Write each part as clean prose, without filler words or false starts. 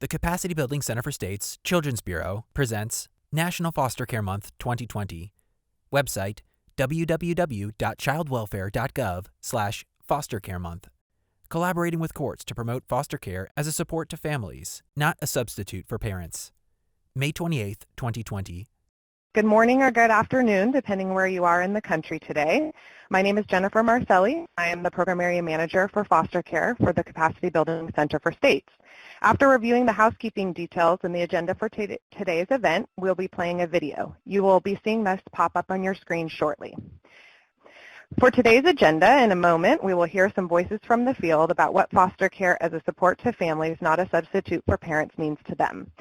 The Capacity Building Center for States Children's Bureau presents National Foster Care Month 2020. Website www.childwelfare.gov/fostercaremonth. Collaborating with courts to promote foster care as a support to families, not a substitute for parents. May 28, 2020. Good morning or good afternoon, depending where you are in the country today. My name is Jennifer Marcelli. I am the Program Area Manager for Foster Care for the Capacity Building Center for States. After reviewing the housekeeping details and the agenda for today's event, we'll be playing a video. You will be seeing this pop up on your screen shortly. For today's agenda, in a moment, we will hear some voices from the field about what foster care as a support to families, not a substitute for parents, means to them.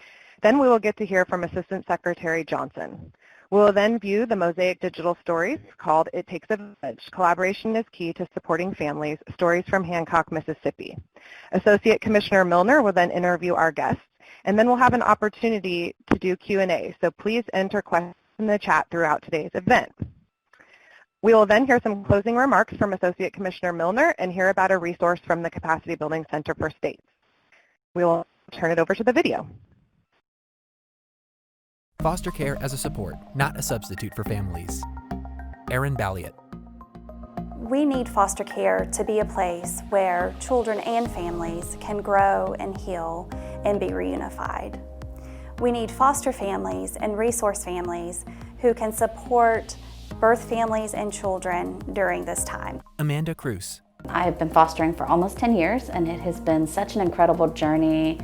Then we will get to hear from Assistant Secretary Johnson. We will then view the Mosaic digital stories called It Takes a Village. Collaboration is key to supporting families, stories from Hancock, Mississippi. Associate Commissioner Milner will then interview our guests, and then we'll have an opportunity to do Q&A, so please enter questions in the chat throughout today's event. We will then hear some closing remarks from Associate Commissioner Milner and hear about a resource from the Capacity Building Center for States. We will turn it over to the video. Foster care as a support, not a substitute for families. Erin Balliet. We need foster care to be a place where children and families can grow and heal and be reunified. We need foster families and resource families who can support birth families and children during this time. Amanda Cruz. I have been fostering for almost 10 years, and it has been such an incredible journey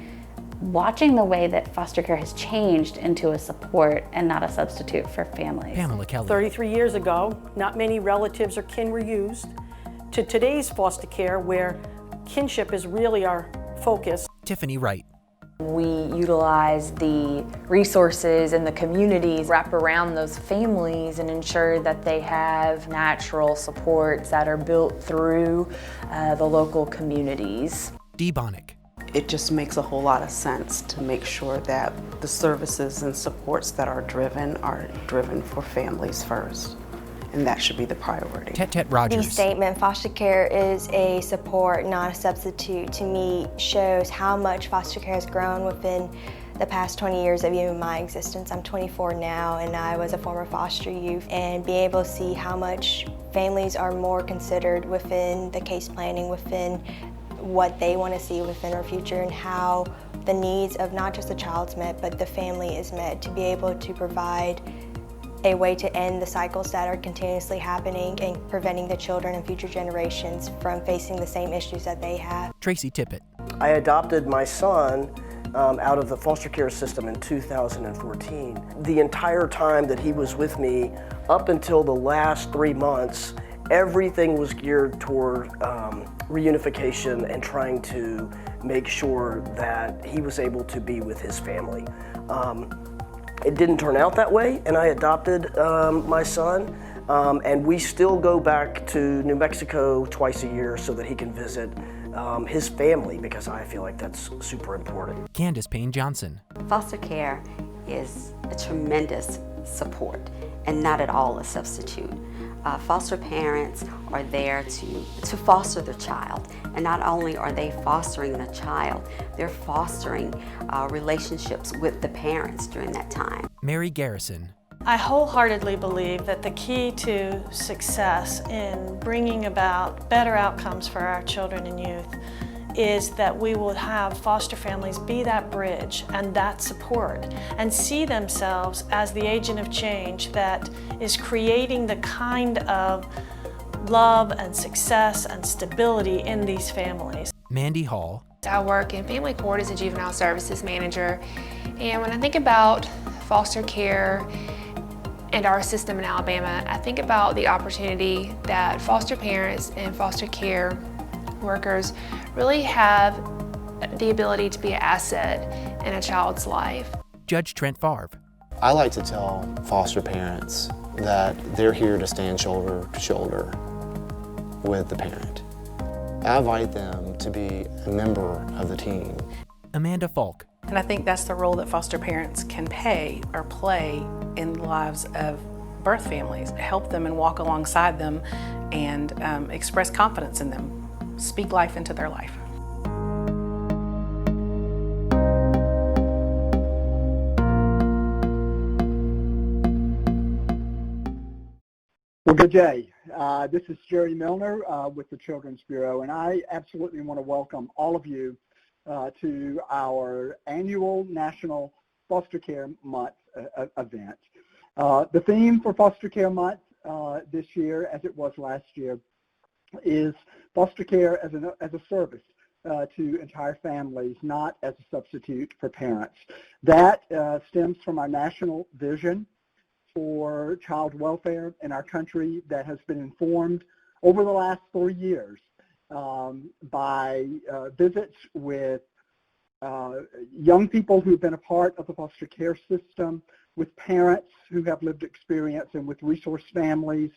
watching the way that foster care has changed into a support and not a substitute for families. Pamela Kelly. 33 years ago, not many relatives or kin were used, to today's foster care where kinship is really our focus. Tiffany Wright. We utilize the resources and the communities, wrap around those families and ensure that they have natural supports that are built through the local communities. Dee Bonnick. It just makes a whole lot of sense to make sure that the services and supports that are driven for families first. And that should be the priority. Tet Rogers. The statement, foster care is a support, not a substitute, to me shows how much foster care has grown within the past 20 years of even my existence. I'm 24 now, and I was a former foster youth, and being able to see how much families are more considered within the case planning, within what they want to see within our future, and how the needs of not just the child's met, but the family is met, to be able to provide a way to end the cycles that are continuously happening and preventing the children and future generations from facing the same issues that they have. Tracy Tippett. I adopted my son out of the foster care system in 2014. The entire time that he was with me, up until the last 3 months, everything was geared toward reunification and trying to make sure that he was able to be with his family. It didn't turn out that way, and I adopted my son, and we still go back to New Mexico twice a year so that he can visit his family, because I feel like that's super important. Candace Payne Johnson. Foster care is a tremendous support and not at all a substitute. Foster parents are there to foster the child, and not only are they fostering the child, they're fostering relationships with the parents during that time. Mary Garrison. I wholeheartedly believe that the key to success in bringing about better outcomes for our children and youth is that we will have foster families be that bridge and that support, and see themselves as the agent of change that is creating the kind of love and success and stability in these families. Mandy Hall. I work in family court as a juvenile services manager, and when I think about foster care and our system in Alabama, I think about the opportunity that foster parents and foster care workers really have the ability to be an asset in a child's life. Judge Trent Favre. I like to tell foster parents that they're here to stand shoulder to shoulder with the parent. I invite them to be a member of the team. Amanda Falk. And I think that's the role that foster parents can play in the lives of birth families, help them and walk alongside them and express confidence in them, speak life into their life. Good day. This is Jerry Milner with the Children's Bureau, and I absolutely want to welcome all of you to our annual National Foster Care Month event. The theme for Foster Care Month this year, as it was last year, is foster care as a service to entire families, not as a substitute for parents. That stems from our national vision for child welfare in our country that has been informed over the last 4 years by visits with young people who've been a part of the foster care system, with parents who have lived experience, and with resource families,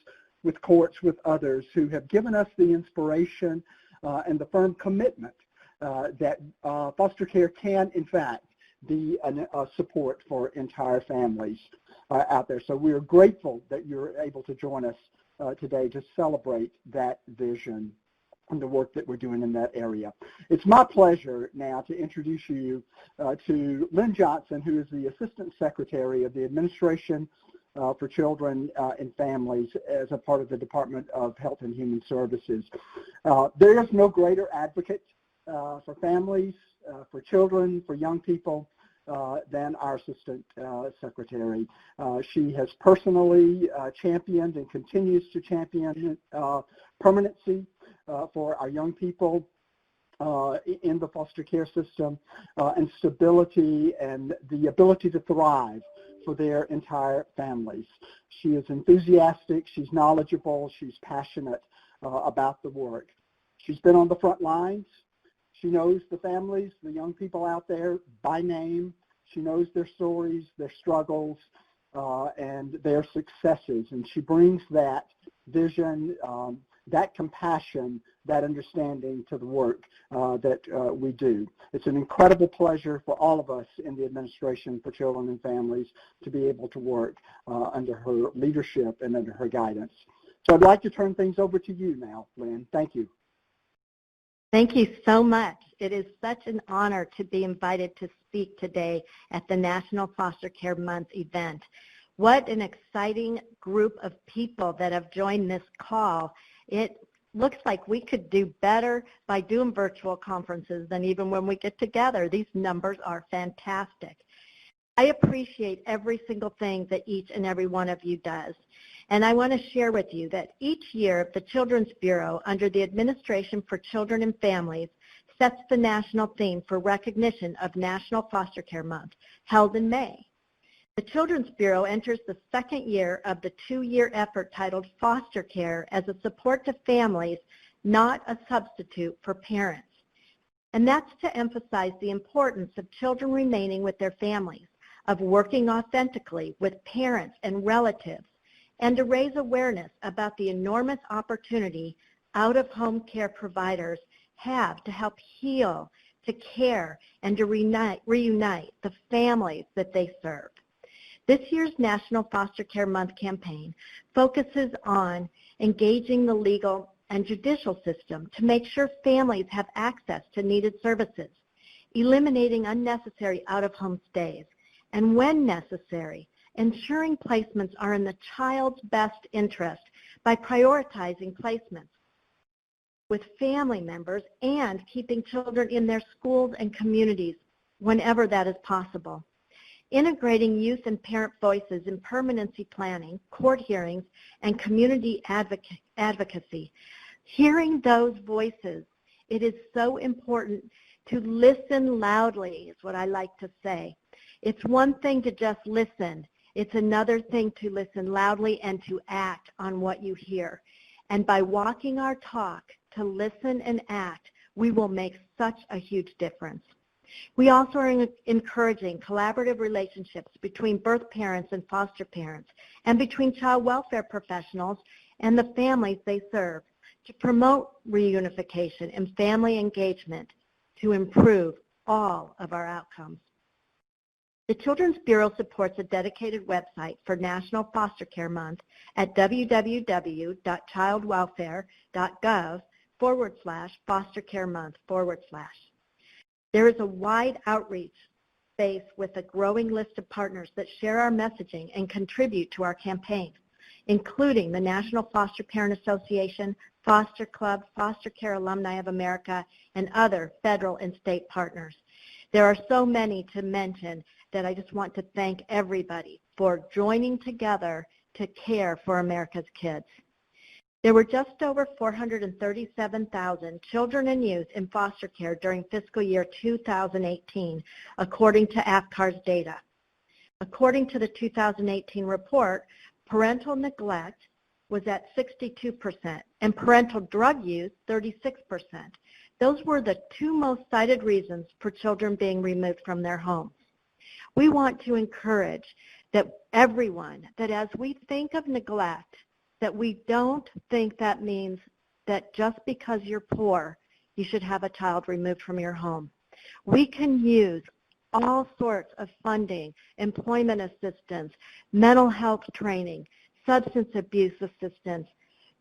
with courts, with others who have given us the inspiration and the firm commitment that foster care can, in fact, be a support for entire families out there. So we are grateful that you're able to join us today to celebrate that vision and the work that we're doing in that area. It's my pleasure now to introduce you to Lynn Johnson, who is the Assistant Secretary of the Administration for Children and Families as a part of the Department of Health and Human Services. There is no greater advocate for families, for children, for young people than our Assistant Secretary. She has personally championed and continues to champion permanency for our young people in the foster care system, and stability and the ability to thrive for their entire families. She is enthusiastic, she's knowledgeable, she's passionate about the work. She's been on the front lines. She knows the families, the young people out there by name. She knows their stories, their struggles, and their successes. And she brings that vision, that compassion, that understanding to the work that we do. It's an incredible pleasure for all of us in the Administration for Children and Families to be able to work under her leadership and under her guidance. So I'd like to turn things over to you now, Lynn. Thank you. Thank you so much. It is such an honor to be invited to speak today at the National Foster Care Month event. What an exciting group of people that have joined this call. It looks like we could do better by doing virtual conferences than even when we get together. These numbers are fantastic. I appreciate every single thing that each and every one of you does. And I want to share with you that each year the Children's Bureau, under the Administration for Children and Families, sets the national theme for recognition of National Foster Care Month, held in May. The Children's Bureau enters the second year of the 2-year effort titled Foster Care as a Support to Families, Not a Substitute for Parents. And that's to emphasize the importance of children remaining with their families, of working authentically with parents and relatives, and to raise awareness about the enormous opportunity out-of-home care providers have to help heal, to care, and to reunite the families that they serve. This year's National Foster Care Month campaign focuses on engaging the legal and judicial system to make sure families have access to needed services, eliminating unnecessary out-of-home stays, and when necessary, ensuring placements are in the child's best interest by prioritizing placements with family members and keeping children in their schools and communities whenever that is possible. Integrating youth and parent voices in permanency planning, court hearings, and community advocacy. Hearing those voices, it is so important to listen loudly, is what I like to say. It's one thing to just listen. It's another thing to listen loudly and to act on what you hear. And by walking our talk, to listen and act, we will make such a huge difference. We also are encouraging collaborative relationships between birth parents and foster parents, and between child welfare professionals and the families they serve, to promote reunification and family engagement to improve all of our outcomes. The Children's Bureau supports a dedicated website for National Foster Care Month at www.childwelfare.gov/fostercaremonth/. There is a wide outreach space with a growing list of partners that share our messaging and contribute to our campaign. including the National Foster Parent Association, Foster Club, Foster Care Alumni of America, and other federal and state partners. There are so many to mention that I just want to thank everybody for joining together to care for America's kids. There were just over 437,000 children and youth in foster care during fiscal year 2018, according to AFCAR's data. According to the 2018 report, parental neglect was at 62% and parental drug use 36%. Those were the two most cited reasons for children being removed from their homes. We want to encourage that everyone, that as we think of neglect, that we don't think that means that just because you're poor, you should have a child removed from your home. We can use all sorts of funding, employment assistance, mental health training, substance abuse assistance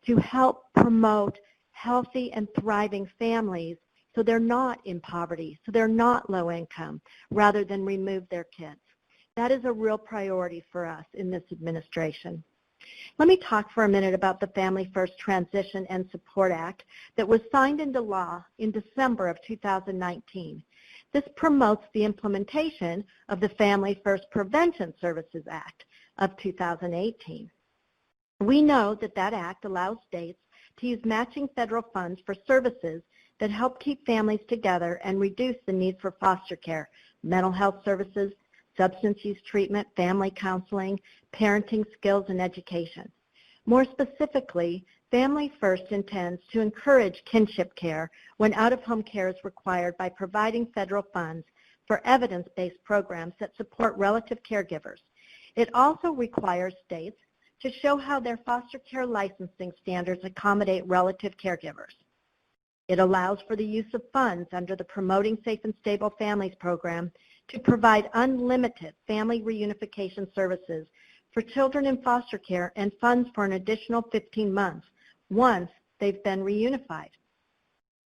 to help promote healthy and thriving families so they're not in poverty, so they're not low income, rather than remove their kids. That is a real priority for us in this administration. Let me talk for a minute about the Family First Transition and Support Act that was signed into law in December of 2019. This promotes the implementation of the Family First Prevention Services Act of 2018. We know that that act allows states to use matching federal funds for services that help keep families together and reduce the need for foster care, mental health services, substance use treatment, family counseling, parenting skills, and education. More specifically, Family First intends to encourage kinship care when out-of-home care is required by providing federal funds for evidence-based programs that support relative caregivers. It also requires states to show how their foster care licensing standards accommodate relative caregivers. It allows for the use of funds under the Promoting Safe and Stable Families program to provide unlimited family reunification services for children in foster care and funds for an additional 15 months once they've been reunified.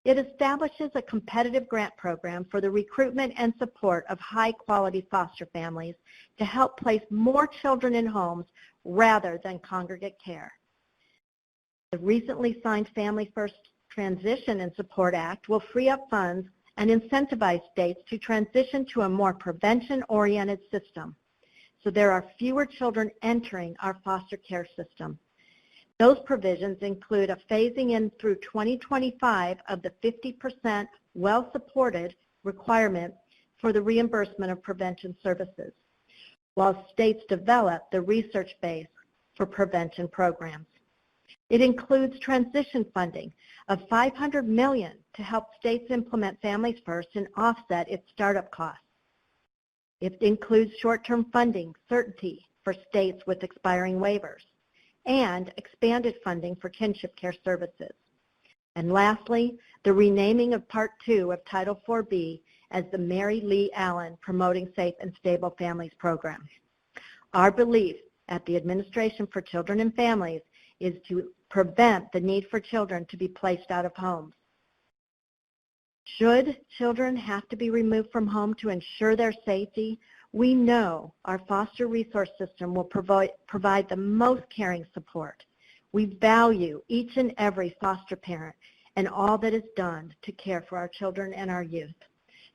It establishes a competitive grant program for the recruitment and support of high-quality foster families to help place more children in homes rather than congregate care. The recently signed Family First Transition and Support Act will free up funds and incentivize states to transition to a more prevention-oriented system, so there are fewer children entering our foster care system. Those provisions include a phasing in through 2025 of the 50% well-supported requirement for the reimbursement of prevention services, while states develop the research base for prevention programs. It includes transition funding of $500 million to help states implement Families First and offset its startup costs. It includes short-term funding certainty for states with expiring waivers and expanded funding for kinship care services. And lastly, the renaming of Part 2 of Title 4B as the Mary Lee Allen Promoting Safe and Stable Families Program. Our belief at the Administration for Children and Families is to prevent the need for children to be placed out of homes. Should children have to be removed from home to ensure their safety, we know our foster resource system will provide the most caring support. We value each and every foster parent and all that is done to care for our children and our youth.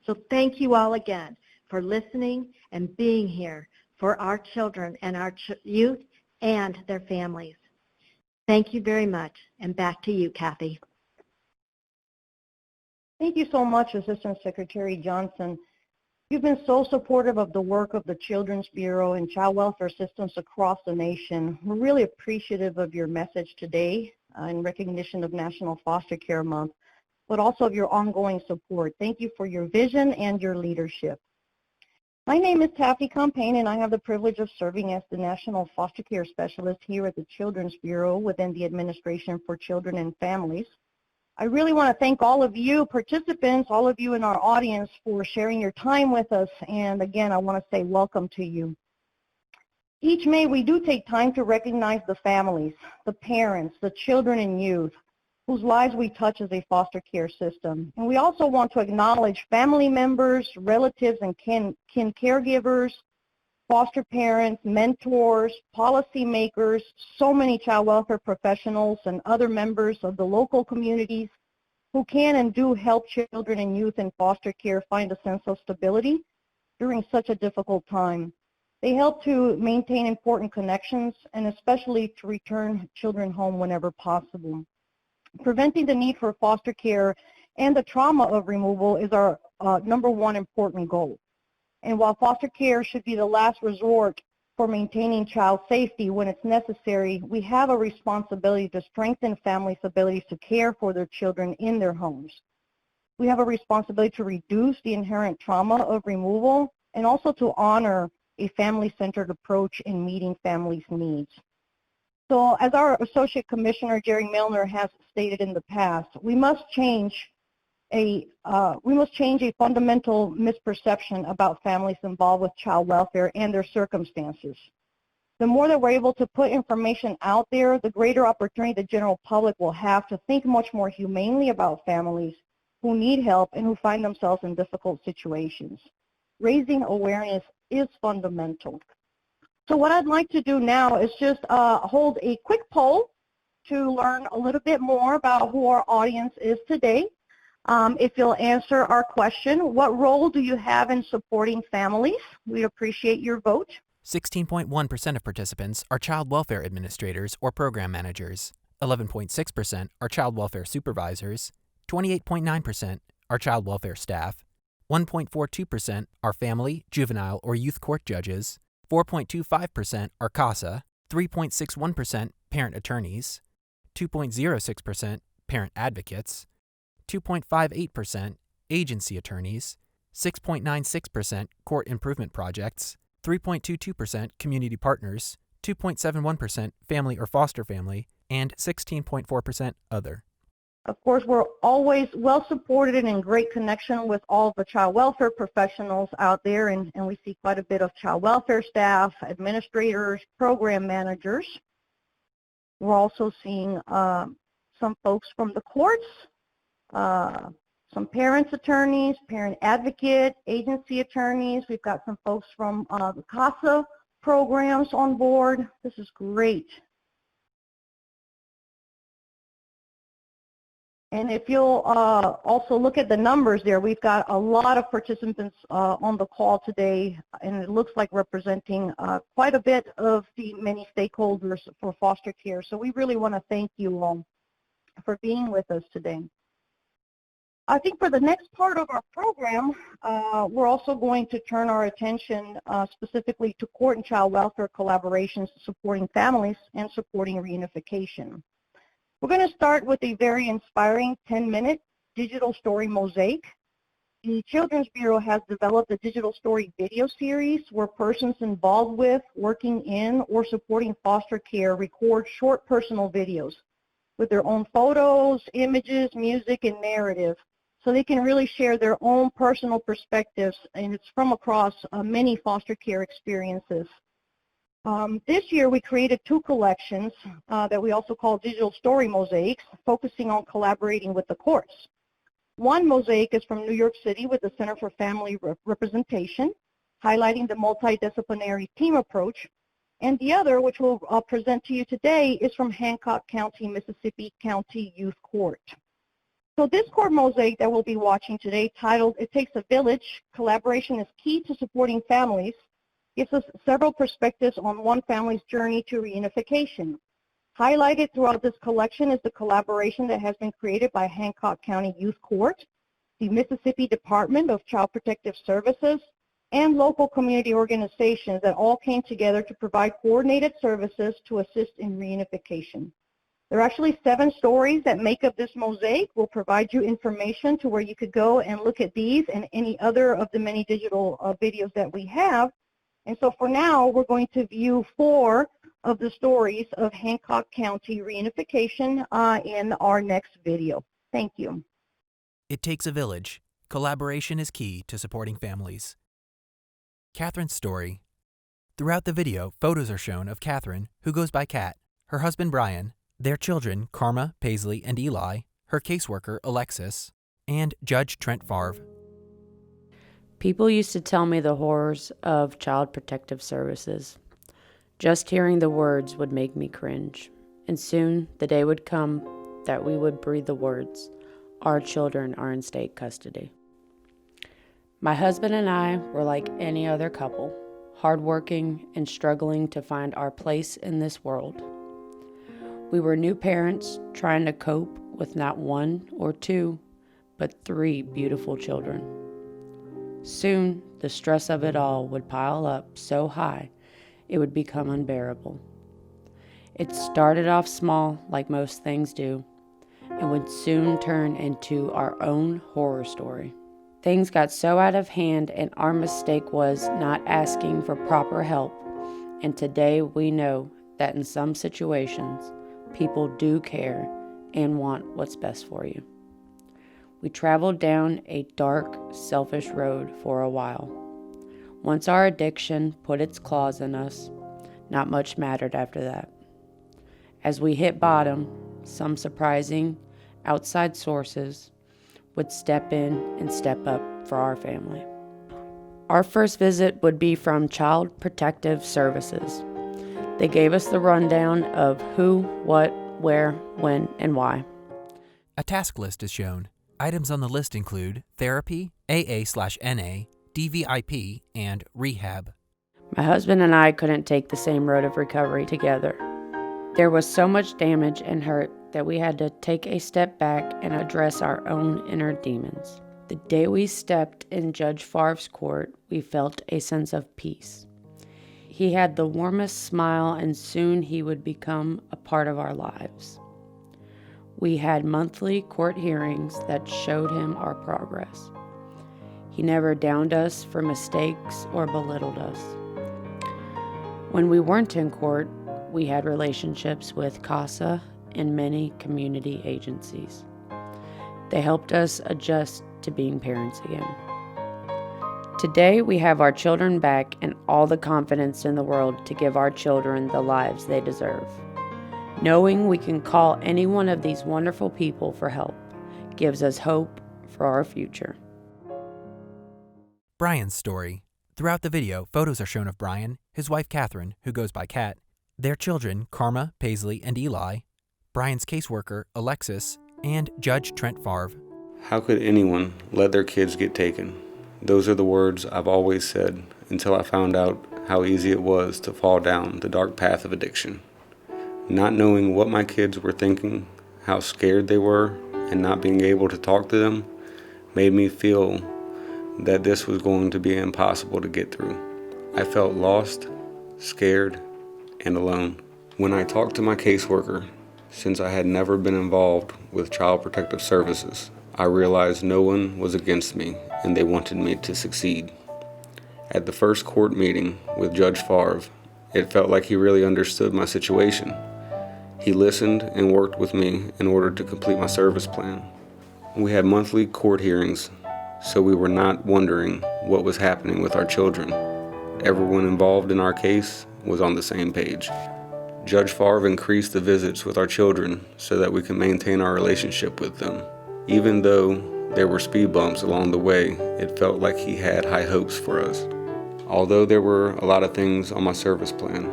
So thank you all again for listening and being here for our children and our youth and their families. Thank you very much, and back to you, Kathy. Thank you so much, Assistant Secretary Johnson. You've been so supportive of the work of the Children's Bureau and child welfare systems across the nation. We're really appreciative of your message today in recognition of National Foster Care Month, but also of your ongoing support. Thank you for your vision and your leadership. My name is Taffy Campaign, and I have the privilege of serving as the National Foster Care Specialist here at the Children's Bureau within the Administration for Children and Families. I really want to thank all of you participants, all of you in our audience for sharing your time with us, and again, I want to say welcome to you. Each May, we do take time to recognize the families, the parents, the children and youth whose lives we touch as a foster care system. And we also want to acknowledge family members, relatives, and kin caregivers foster parents, mentors, policymakers, so many child welfare professionals and other members of the local communities who can and do help children and youth in foster care find a sense of stability during such a difficult time. They help to maintain important connections and especially to return children home whenever possible. Preventing the need for foster care and the trauma of removal is our number one important goal. And while foster care should be the last resort for maintaining child safety when it's necessary, we have a responsibility to strengthen families' abilities to care for their children in their homes. We have a responsibility to reduce the inherent trauma of removal and also to honor a family-centered approach in meeting families' needs. So as our Associate Commissioner Jerry Milner has stated in the past, we must change a fundamental misperception about families involved with child welfare and their circumstances. The more that we're able to put information out there, the greater opportunity the general public will have to think much more humanely about families who need help and who find themselves in difficult situations. Raising awareness is fundamental. So what I'd like to do now is just hold a quick poll to learn a little bit more about who our audience is today. If you'll answer our question, what role do you have in supporting families? We'd appreciate your vote. 16.1% of participants are child welfare administrators or program managers. 11.6% are child welfare supervisors. 28.9% are child welfare staff. 1.42% are family, juvenile, or youth court judges. 4.25% are CASA. 3.61% parent attorneys. 2.06% parent advocates. 2.58% agency attorneys. 6.96% court improvement projects. 3.22% community partners. 2.71% family or foster family. And 16.4% other. Of course, we're always well supported and in great connection with all of the child welfare professionals out there, and we see quite a bit of child welfare staff, administrators, program managers. We're also seeing some folks from the courts, some parents' attorneys, parent advocate, agency attorneys. We've got some folks from the CASA programs on board. This is great. And if you'll also look at the numbers there, we've got a lot of participants on the call today, and it looks like representing quite a bit of the many stakeholders for foster care. So we really want to thank you all for being with us today. I think for the next part of our program, we're also going to turn our attention specifically to court and child welfare collaborations supporting families and supporting reunification. We're going to start with a very inspiring 10-minute digital story mosaic. The Children's Bureau has developed a digital story video series where persons involved with, working in, or supporting foster care record short personal videos with their own photos, images, music, and narrative, so they can really share their own personal perspectives, and it's from across many foster care experiences. This year we created two collections that we also call digital story mosaics, focusing on collaborating with the courts. One mosaic is from New York City with the Center for Family Representation, highlighting the multidisciplinary team approach. And the other, which we'll present to you today, is from Hancock County, Mississippi County Youth Court. So this court mosaic that we'll be watching today, titled "It Takes a Village, Collaboration is Key to Supporting Families," gives us several perspectives on one family's journey to reunification. Highlighted throughout this collection is the collaboration that has been created by Hancock County Youth Court, the Mississippi Department of Child Protective Services, and local community organizations that all came together to provide coordinated services to assist in reunification. There are actually 7 stories that make up this mosaic. We'll provide you information to where you could go and look at these and any other of the many digital videos that we have. And so for now, we're going to view 4 of the stories of Hancock County reunification in our next video. Thank you. It takes a village. Collaboration is key to supporting families. Katherine's story. Throughout the video, photos are shown of Katherine, who goes by Kat, her husband Bryan, their children Karma, Paisley, and Eli, her caseworker Alexis, and Judge Trent Favre. People used to tell me the horrors of Child Protective Services. Just hearing the words would make me cringe. And soon the day would come that we would breathe the words, "Our children are in state custody." My husband and I were like any other couple, hardworking and struggling to find our place in this world. We were new parents trying to cope with not one or two, but 3 beautiful children. Soon, the stress of it all would pile up so high, it would become unbearable. It started off small, like most things do, and would soon turn into our own horror story. Things got so out of hand, and our mistake was not asking for proper help. And today we know that in some situations, people do care and want what's best for you. We traveled down a dark, selfish road for a while. Once our addiction put its claws in us, not much mattered after that. As we hit bottom, some surprising outside sources would step in and step up for our family. Our first visit would be from Child Protective Services. They gave us the rundown of who, what, where, when, and why. A task list is shown. Items on the list include therapy, AA/NA, DVIP, and rehab. My husband and I couldn't take the same road of recovery together. There was so much damage and hurt that we had to take a step back and address our own inner demons. The day we stepped in Judge Favre's court, we felt a sense of peace. He had the warmest smile, and soon he would become a part of our lives. We had monthly court hearings that showed him our progress. He never downed us for mistakes or belittled us. When we weren't in court, we had relationships with CASA and many community agencies. They helped us adjust to being parents again. Today, we have our children back and all the confidence in the world to give our children the lives they deserve. Knowing we can call any one of these wonderful people for help gives us hope for our future. Bryan's story. Throughout the video, photos are shown of Bryan, his wife Katherine, who goes by Kat, their children Karma, Paisley, and Eli, Bryan's caseworker Alexis, and Judge Trent Favre. How could anyone let their kids get taken? Those are the words I've always said until I found out how easy it was to fall down the dark path of addiction. Not knowing what my kids were thinking, how scared they were, and not being able to talk to them made me feel that this was going to be impossible to get through. I felt lost, scared, and alone. When I talked to my caseworker, since I had never been involved with Child Protective Services, I realized no one was against me and they wanted me to succeed. At the first court meeting with Judge Favre, it felt like he really understood my situation. He listened and worked with me in order to complete my service plan. We had monthly court hearings, so we were not wondering what was happening with our children. Everyone involved in our case was on the same page. Judge Favre increased the visits with our children so that we can maintain our relationship with them. Even though there were speed bumps along the way, it felt like he had high hopes for us. Although there were a lot of things on my service plan,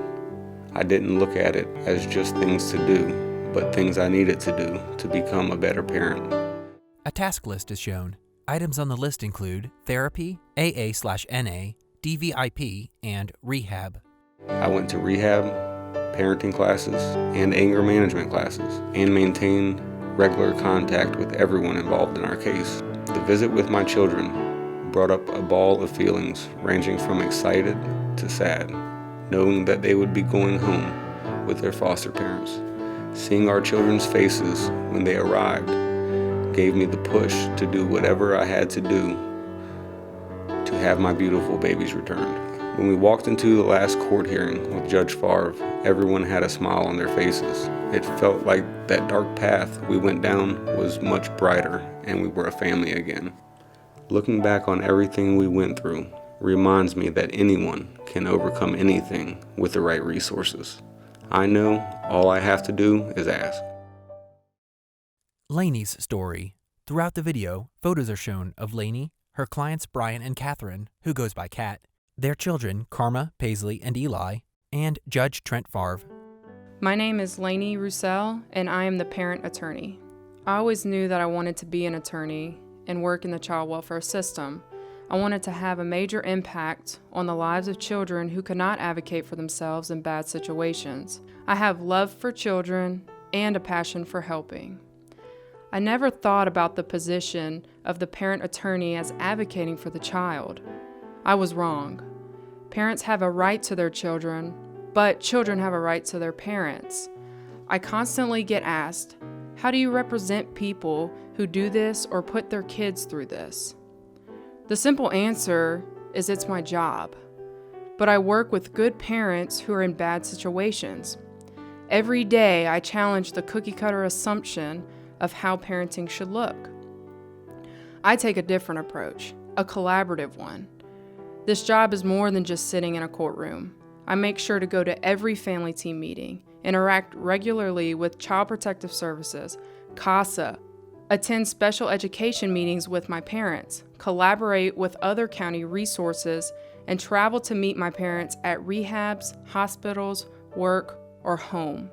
I didn't look at it as just things to do, but things I needed to do to become a better parent. A task list is shown. Items on the list include therapy, AA/NA, DVIP, and rehab. I went to rehab, parenting classes, and anger management classes, and maintained regular contact with everyone involved in our case. The visit with my children brought up a ball of feelings ranging from excited to sad, knowing that they would be going home with their foster parents. Seeing our children's faces when they arrived gave me the push to do whatever I had to do to have my beautiful babies returned. When we walked into the last court hearing with Judge Favre, everyone had a smile on their faces. It felt like that dark path we went down was much brighter and we were a family again. Looking back on everything we went through reminds me that anyone can overcome anything with the right resources. I know all I have to do is ask. Lanie's story. Throughout the video, photos are shown of Lanie, her clients Bryan and Katherine, who goes by Kat, their children Karma, Paisley, and Eli, and Judge Trent Favre. My name is Lanie Roussel, and I am the parent attorney. I always knew that I wanted to be an attorney and work in the child welfare system. I wanted to have a major impact on the lives of children who could not advocate for themselves in bad situations. I have love for children and a passion for helping. I never thought about the position of the parent attorney as advocating for the child. I was wrong. Parents have a right to their children, but children have a right to their parents. I constantly get asked, how do you represent people who do this or put their kids through this? The simple answer is it's my job. But I work with good parents who are in bad situations. Every day I challenge the cookie-cutter assumption of how parenting should look. I take a different approach, a collaborative one. This job is more than just sitting in a courtroom. I make sure to go to every family team meeting, interact regularly with Child Protective Services, CASA, attend special education meetings with my parents, collaborate with other county resources, and travel to meet my parents at rehabs, hospitals, work, or home.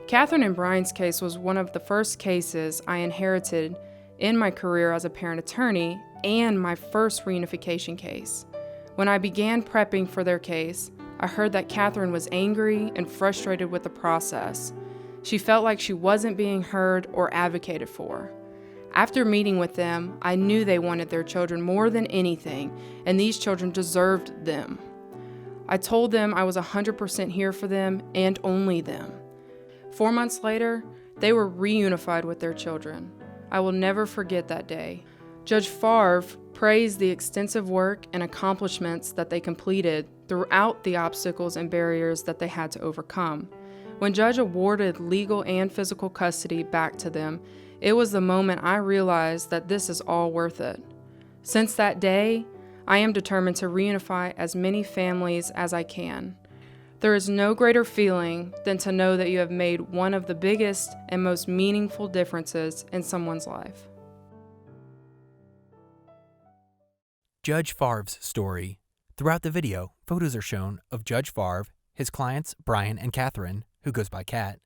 Katherine and Bryan's case was one of the first cases I inherited in my career as a parent attorney and my first reunification case. When I began prepping for their case, I heard that Katherine was angry and frustrated with the process. She felt like she wasn't being heard or advocated for. After meeting with them, I knew they wanted their children more than anything, and these children deserved them. I told them I was 100% here for them and only them. 4 months later, they were reunified with their children. I will never forget that day. Judge Favre praised the extensive work and accomplishments that they completed throughout the obstacles and barriers that they had to overcome. When Judge awarded legal and physical custody back to them, it was the moment I realized that this is all worth it. Since that day, I am determined to reunify as many families as I can. There is no greater feeling than to know that you have made one of the biggest and most meaningful differences in someone's life. Judge Favre's story. Throughout the video, photos are shown of Judge Favre, his clients Bryan and Katherine, who goes by Kat,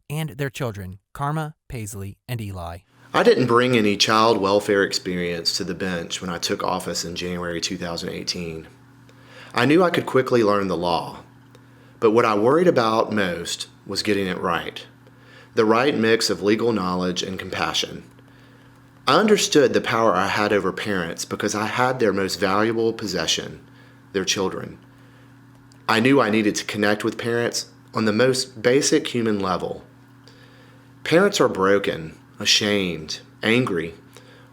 and their children Karma, Paisley, and Eli. I didn't bring any child welfare experience to the bench when I took office in January 2018. I knew I could quickly learn the law, but what I worried about most was getting it right. The right mix of legal knowledge and compassion. I understood the power I had over parents because I had their most valuable possession, their children. I knew I needed to connect with parents on the most basic human level. Parents are broken, ashamed, angry,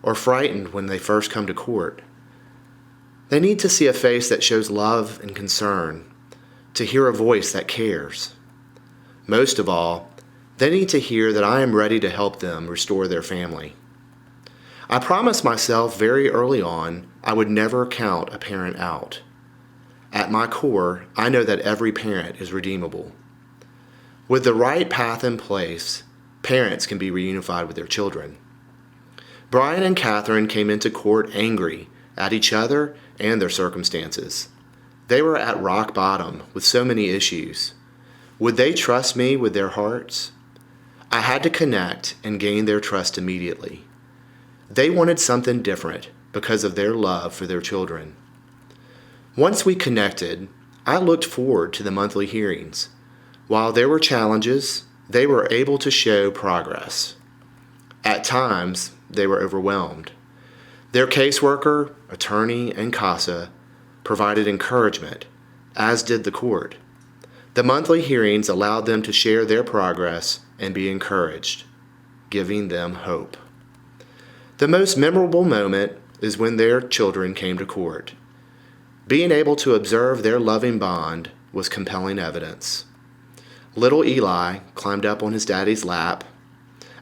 or frightened when they first come to court. They need to see a face that shows love and concern, to hear a voice that cares. Most of all, they need to hear that I am ready to help them restore their family. I promised myself very early on I would never count a parent out. At my core, I know that every parent is redeemable. With the right path in place, parents can be reunified with their children. Bryan and Katherine came into court angry at each other and their circumstances. They were at rock bottom with so many issues. Would they trust me with their hearts? I had to connect and gain their trust immediately. They wanted something different because of their love for their children. Once we connected, I looked forward to the monthly hearings. While there were challenges, they were able to show progress. At times, they were overwhelmed. Their caseworker, attorney, and CASA provided encouragement, as did the court. The monthly hearings allowed them to share their progress and be encouraged, giving them hope. The most memorable moment is when their children came to court. Being able to observe their loving bond was compelling evidence. Little Eli climbed up on his daddy's lap.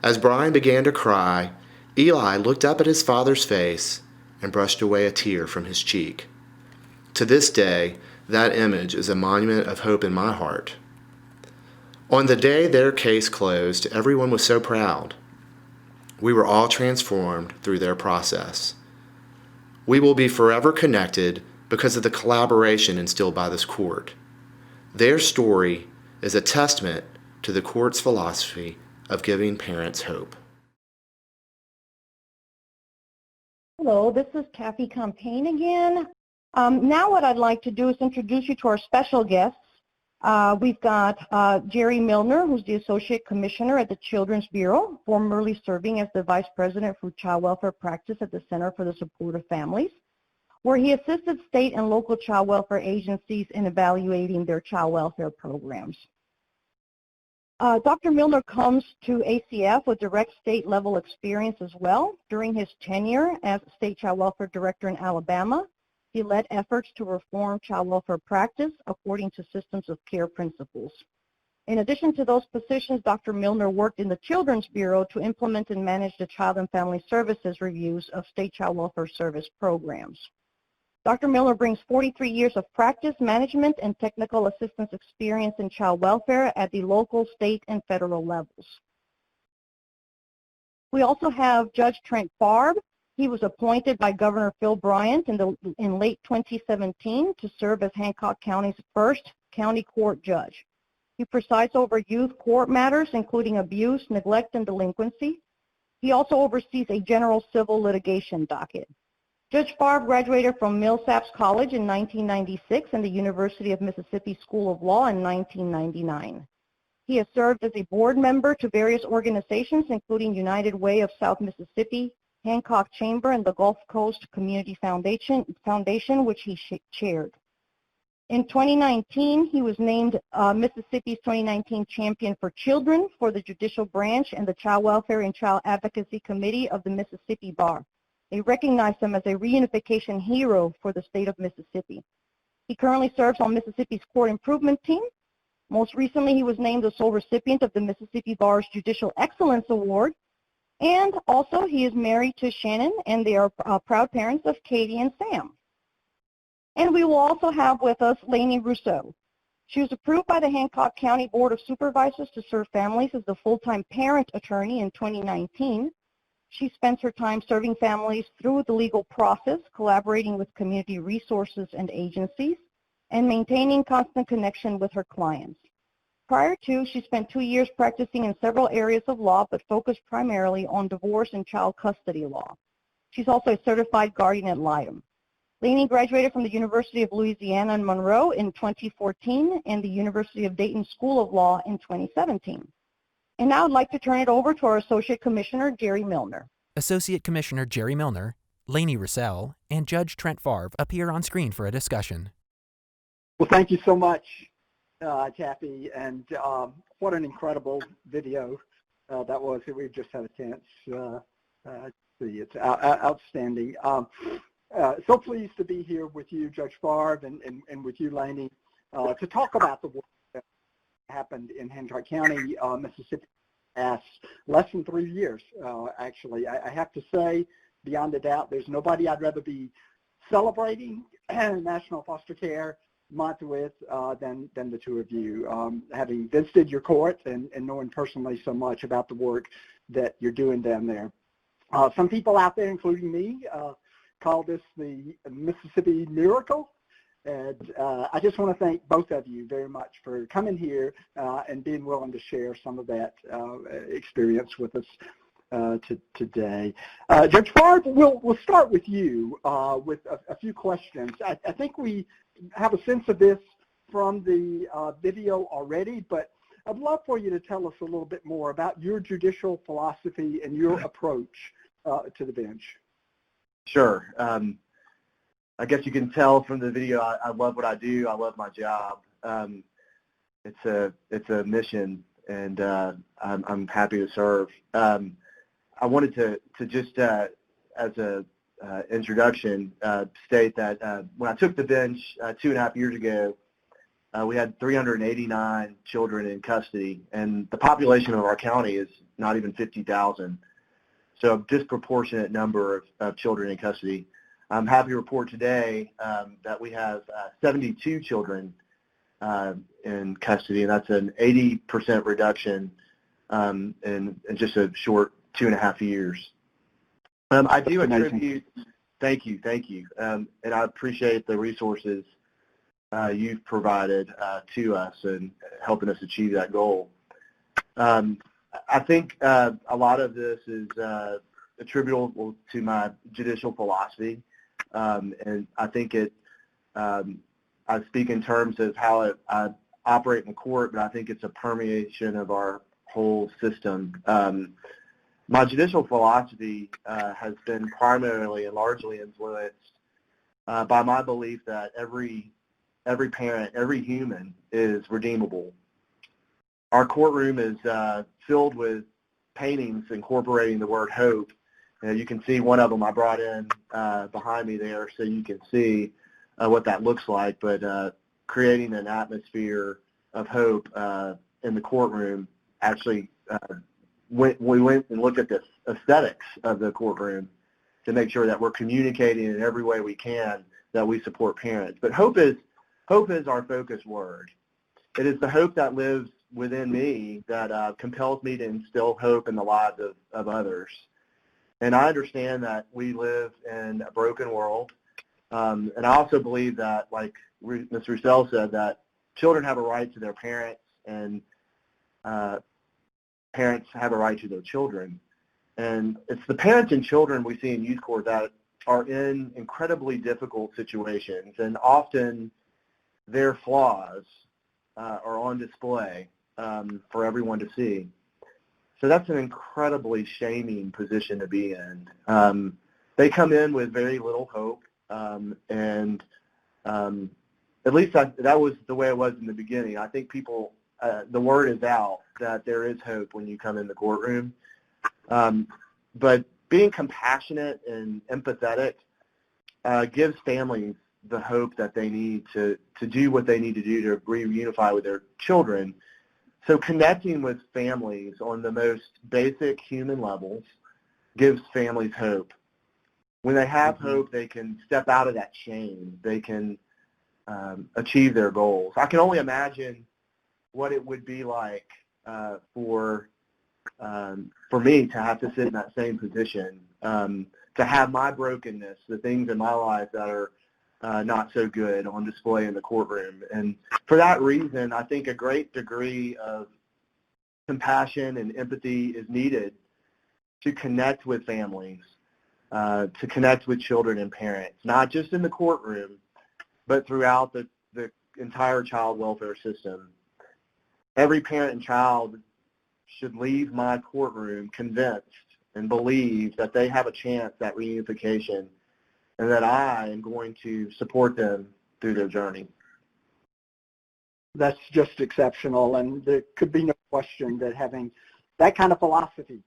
As Bryan began to cry, Eli looked up at his father's face and brushed away a tear from his cheek. To this day, that image is a monument of hope in my heart. On the day their case closed, everyone was so proud. We were all transformed through their process. We will be forever connected because of the collaboration instilled by this court. Their story is a testament to the court's philosophy of giving parents hope. Hello, this is Kathy Campaign again. Now what I'd like to do is introduce you to our special guests. We've got Jerry Milner, who's the Associate Commissioner at the Children's Bureau, formerly serving as the Vice President for Child Welfare Practice at the Center for the Support of Families, where he assisted state and local child welfare agencies in evaluating their child welfare programs. Dr. Milner comes to ACF with direct state-level experience as well. During his tenure as State Child Welfare Director in Alabama, he led efforts to reform child welfare practice according to systems of care principles. In addition to those positions, Dr. Milner worked in the Children's Bureau to implement and manage the Child and Family Services reviews of state child welfare service programs. Dr. Milner brings 43 years of practice, management, and technical assistance experience in child welfare at the local, state, and federal levels. We also have Judge Trent Favre. He was appointed by Governor Phil Bryan in late 2017 to serve as Hancock County's first county court judge. He presides over youth court matters, including abuse, neglect, and delinquency. He also oversees a general civil litigation docket. Judge Favre graduated from Millsaps College in 1996 and the University of Mississippi School of Law in 1999. He has served as a board member to various organizations, including United Way of South Mississippi, Hancock Chamber, and the Gulf Coast Community Foundation, which he chaired. In 2019, he was named Mississippi's 2019 Champion for Children for the Judicial Branch and the Child Welfare and Child Advocacy Committee of the Mississippi Bar. They recognize him as a reunification hero for the state of Mississippi. He currently serves on Mississippi's Court Improvement Team. Most recently, he was named the sole recipient of the Mississippi Bar's Judicial Excellence Award. And also, he is married to Shannon, and they are proud parents of Katie and Sam. And we will also have with us Lanie Roussel. She was approved by the Hancock County Board of Supervisors to serve families as the full-time parent attorney in 2019. She spends her time serving families through the legal process, collaborating with community resources and agencies, and maintaining constant connection with her clients. Prior to, she spent 2 years practicing in several areas of law, but focused primarily on divorce and child custody law. She's also a certified guardian ad litem. Lanie graduated from the University of Louisiana in Monroe in 2014 and the University of Dayton School of Law in 2017. And now I'd like to turn it over to our Associate Commissioner, Jerry Milner. Associate Commissioner Jerry Milner, Lanie Roussel, and Judge Trent Favre appear on screen for a discussion. Well, thank you so much, Kathy, and what an incredible video that was that we've just had a chance to see. It's outstanding. So pleased to be here with you, Judge Favre, and with you, Lanie, to talk about the work that happened in Hancock County, Mississippi, last less than 3 years, actually. I have to say, beyond a doubt, there's nobody I'd rather be celebrating National Foster Care Month with than the two of you, having visited your court and knowing personally so much about the work that you're doing down there. Some people out there, including me, call this the Mississippi Miracle. And I just want to thank both of you very much for coming here and being willing to share some of that experience with us today. Judge Favre, we'll start with you with a few questions. I think we have a sense of this from the video already, but I'd love for you to tell us a little bit more about your judicial philosophy and your approach to the bench. Sure. I guess you can tell from the video I love what I do. I love my job. It's a mission, and I'm happy to serve. I wanted to just as a introduction state that when I took the bench 2.5 years ago, we had 389 children in custody, and the population of our county is not even 50,000. So a disproportionate number of children in custody. I'm happy to report today that we have 72 children in custody, and that's an 80% reduction in just a short 2.5 years. I do attribute Thank you. And I appreciate the resources you've provided to us and helping us achieve that goal. I think a lot of this is attributable to my judicial philosophy, and I think I speak in terms of how I operate in court, but I think it's a permeation of our whole system. My judicial philosophy has been primarily and largely influenced by my belief that every parent, every human is redeemable. Our courtroom is filled with paintings incorporating the word hope. You can see one of them I brought in behind me there so you can see what that looks like, but creating an atmosphere of hope in the courtroom. Actually, we went and looked at the aesthetics of the courtroom to make sure that we're communicating in every way we can that we support parents. But hope is our focus word. It is the hope that lives within me that compels me to instill hope in the lives of others. And I understand that we live in a broken world. And I also believe that, like Ms. Roussel said, that children have a right to their parents, and parents have a right to their children. And it's the parents and children we see in youth court that are in incredibly difficult situations, and often their flaws are on display for everyone to see. So that's an incredibly shaming position to be in. They come in with very little hope, and at least that was the way it was in the beginning. I think people, the word is out that there is hope when you come in the courtroom. But being compassionate and empathetic gives families the hope that they need to do what they need to do to reunify with their children. So connecting with families on the most basic human levels gives families hope. When they have hope, they can step out of that shame. They can achieve their goals. I can only imagine what it would be like for me to have to sit in that same position, to have my brokenness, the things in my life that are not so good, on display in the courtroom. And for that reason, I think a great degree of compassion and empathy is needed to connect with families, to connect with children and parents, not just in the courtroom, but throughout the entire child welfare system. Every parent and child should leave my courtroom convinced and believe that they have a chance at reunification, and that I am going to support them through their journey. That's just exceptional, and there could be no question that having that kind of philosophy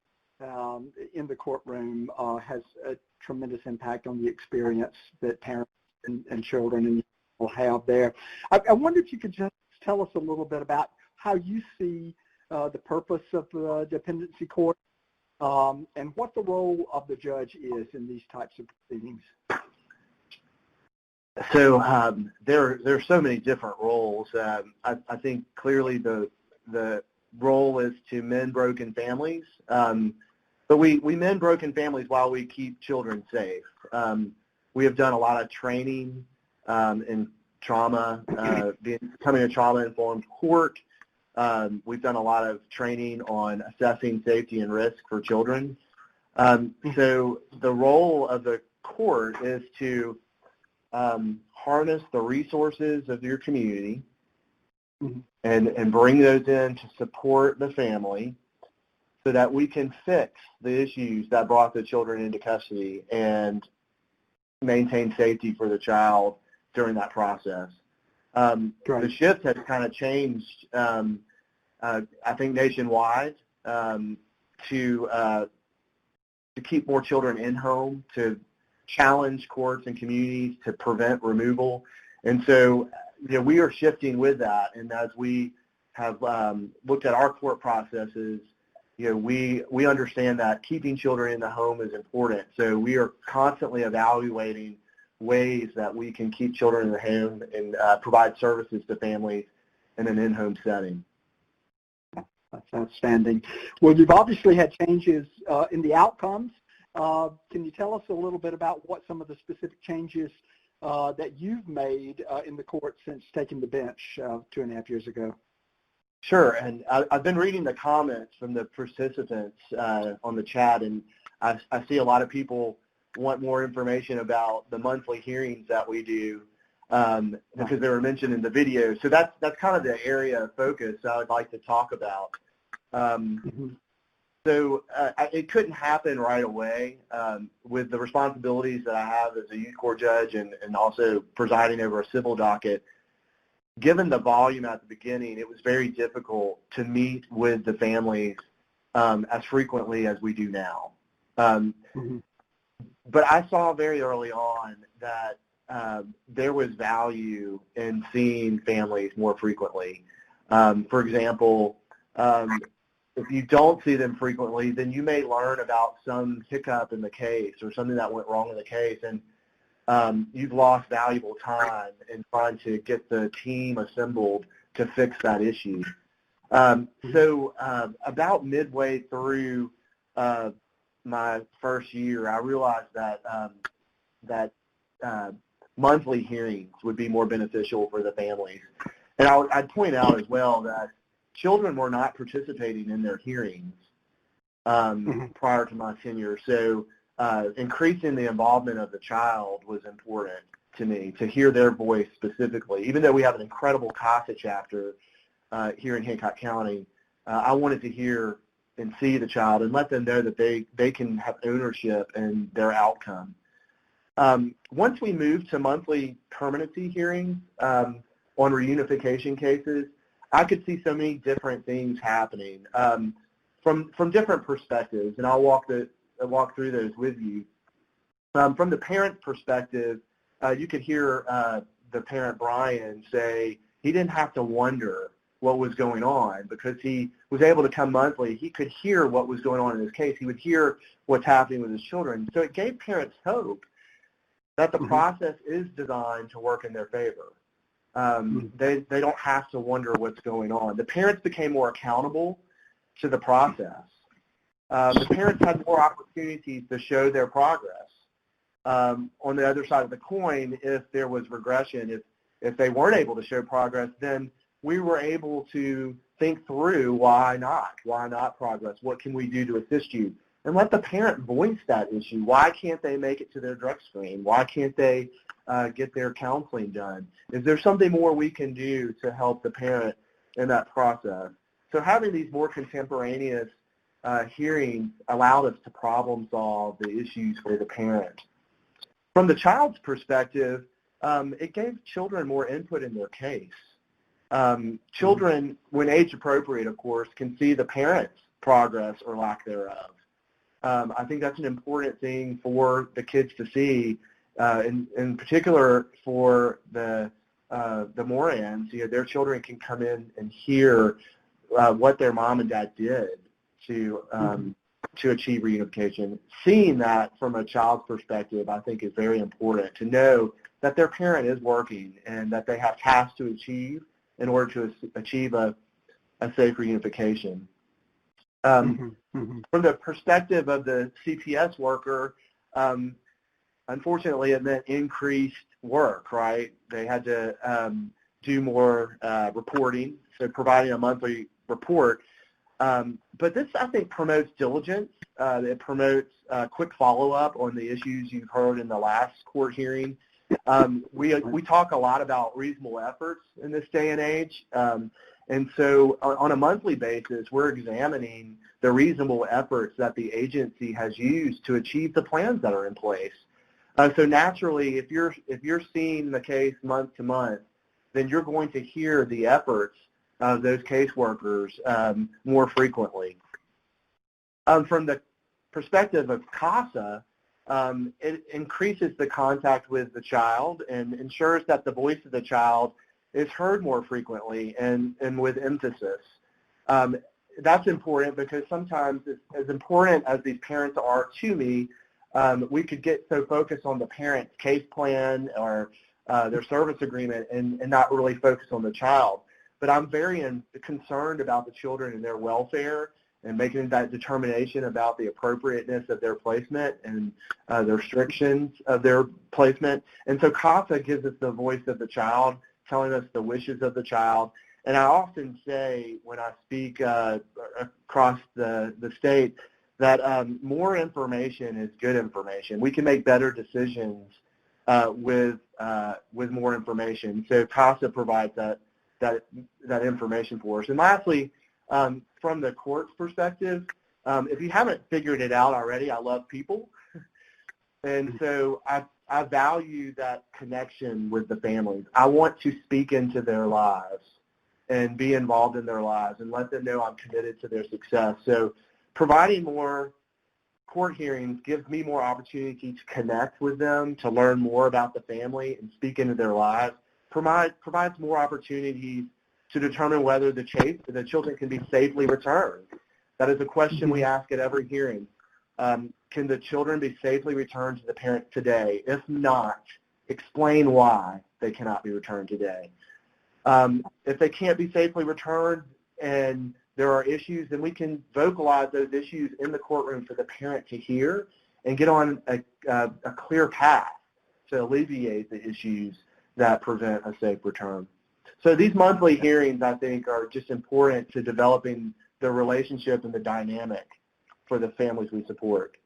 in the courtroom has a tremendous impact on the experience that parents and children will have there. I wonder if you could just tell us a little bit about how you see the purpose of the dependency court and what the role of the judge is in these types of proceedings. So there are so many different roles. I think clearly the role is to mend broken families, but we mend broken families while we keep children safe. We have done a lot of training in trauma, becoming a trauma-informed court. We've done a lot of training on assessing safety and risk for children. So the role of the court is to harness the resources of your community and bring those in to support the family so that we can fix the issues that brought the children into custody and maintain safety for the child during that process. The shift has kind of changed, I think, nationwide to keep more children in home, to challenge courts and communities to prevent removal. And so, we are shifting with that. And as we have looked at our court processes, we understand that keeping children in the home is important. So we are constantly evaluating ways that we can keep children in the home and provide services to families in an in-home setting. That's outstanding. Well, you've obviously had changes in the outcomes Can you tell us a little bit about what some of the specific changes that you've made in the court since taking the bench 2.5 years ago? Sure, and I've been reading the comments from the participants on the chat, and I see a lot of people want more information about the monthly hearings that we do because they were mentioned in the video. So that's kind of the area of focus I would like to talk about. So it couldn't happen right away with the responsibilities that I have as a youth court judge and also presiding over a civil docket. Given the volume at the beginning, it was very difficult to meet with the families as frequently as we do now. But I saw very early on that there was value in seeing families more frequently. For example, if you don't see them frequently, then you may learn about some hiccup in the case or something that went wrong in the case, and you've lost valuable time in trying to get the team assembled to fix that issue. So about midway through my first year, I realized that monthly hearings would be more beneficial for the families. And I'd point out as well that children were not participating in their hearings prior to my tenure. So increasing the involvement of the child was important to me, to hear their voice specifically. Even though we have an incredible CASA chapter here in Hancock County, I wanted to hear and see the child and let them know that they can have ownership in their outcome. Once we moved to monthly permanency hearings on reunification cases, I could see so many different things happening from different perspectives, and I'll walk through those with you. From the parent perspective, you could hear the parent Bryan say he didn't have to wonder what was going on because he was able to come monthly. He could hear what was going on in his case. He would hear what's happening with his children. So it gave parents hope that the process is designed to work in their favor. They don't have to wonder what's going on. The parents became more accountable to the process. The parents had more opportunities to show their progress. On the other side of the coin, if there was regression, if they weren't able to show progress, then we were able to think through why not progress? What can we do to assist you? And let the parent voice that issue. Why can't they make it to their drug screen? Why can't they get their counseling done? Is there something more we can do to help the parent in that process? So having these more contemporaneous hearings allowed us to problem solve the issues for the parent. From the child's perspective, it gave children more input in their case. Children, when age appropriate, of course, can see the parent's progress or lack thereof. I think that's an important thing for the kids to see, in particular for the Morans. You know, their children can come in and hear what their mom and dad did to achieve reunification. Seeing that from a child's perspective, I think, is very important to know that their parent is working and that they have tasks to achieve in order to achieve a safe reunification. From the perspective of the CPS worker, unfortunately it meant increased work, right? They had to do more reporting, so providing a monthly report. But this, I think, promotes diligence. It promotes quick follow-up on the issues you've heard in the last court hearing. We talk a lot about reasonable efforts in this day and age. And so on a monthly basis, we're examining the reasonable efforts that the agency has used to achieve the plans that are in place. So naturally, if you're seeing the case month to month, then you're going to hear the efforts of those caseworkers more frequently. From the perspective of CASA, it increases the contact with the child and ensures that the voice of the child is heard more frequently and with emphasis. That's important because sometimes, as important as these parents are to me, we could get so focused on the parent's case plan or their service agreement and not really focus on the child. But I'm very concerned about the children and their welfare, and making that determination about the appropriateness of their placement and the restrictions of their placement. And so CASA gives us the voice of the child, telling us the wishes of the child. And I often say when I speak across the state that more information is good information. We can make better decisions with more information. So CASA provides that information for us. And lastly, from the court's perspective, if you haven't figured it out already, I love people. And so I value that connection with the families. I want to speak into their lives and be involved in their lives and let them know I'm committed to their success. So providing more court hearings gives me more opportunity to connect with them, to learn more about the family and speak into their lives, provides more opportunities to determine whether the children can be safely returned. That is a question we ask at every hearing. Can the children be safely returned to the parents today? If not, explain why they cannot be returned today. If they can't be safely returned and there are issues, then we can vocalize those issues in the courtroom for the parent to hear and get on a clear path to alleviate the issues that prevent a safe return. So these monthly hearings, I think, are just important to developing the relationship and the dynamic for the families we support.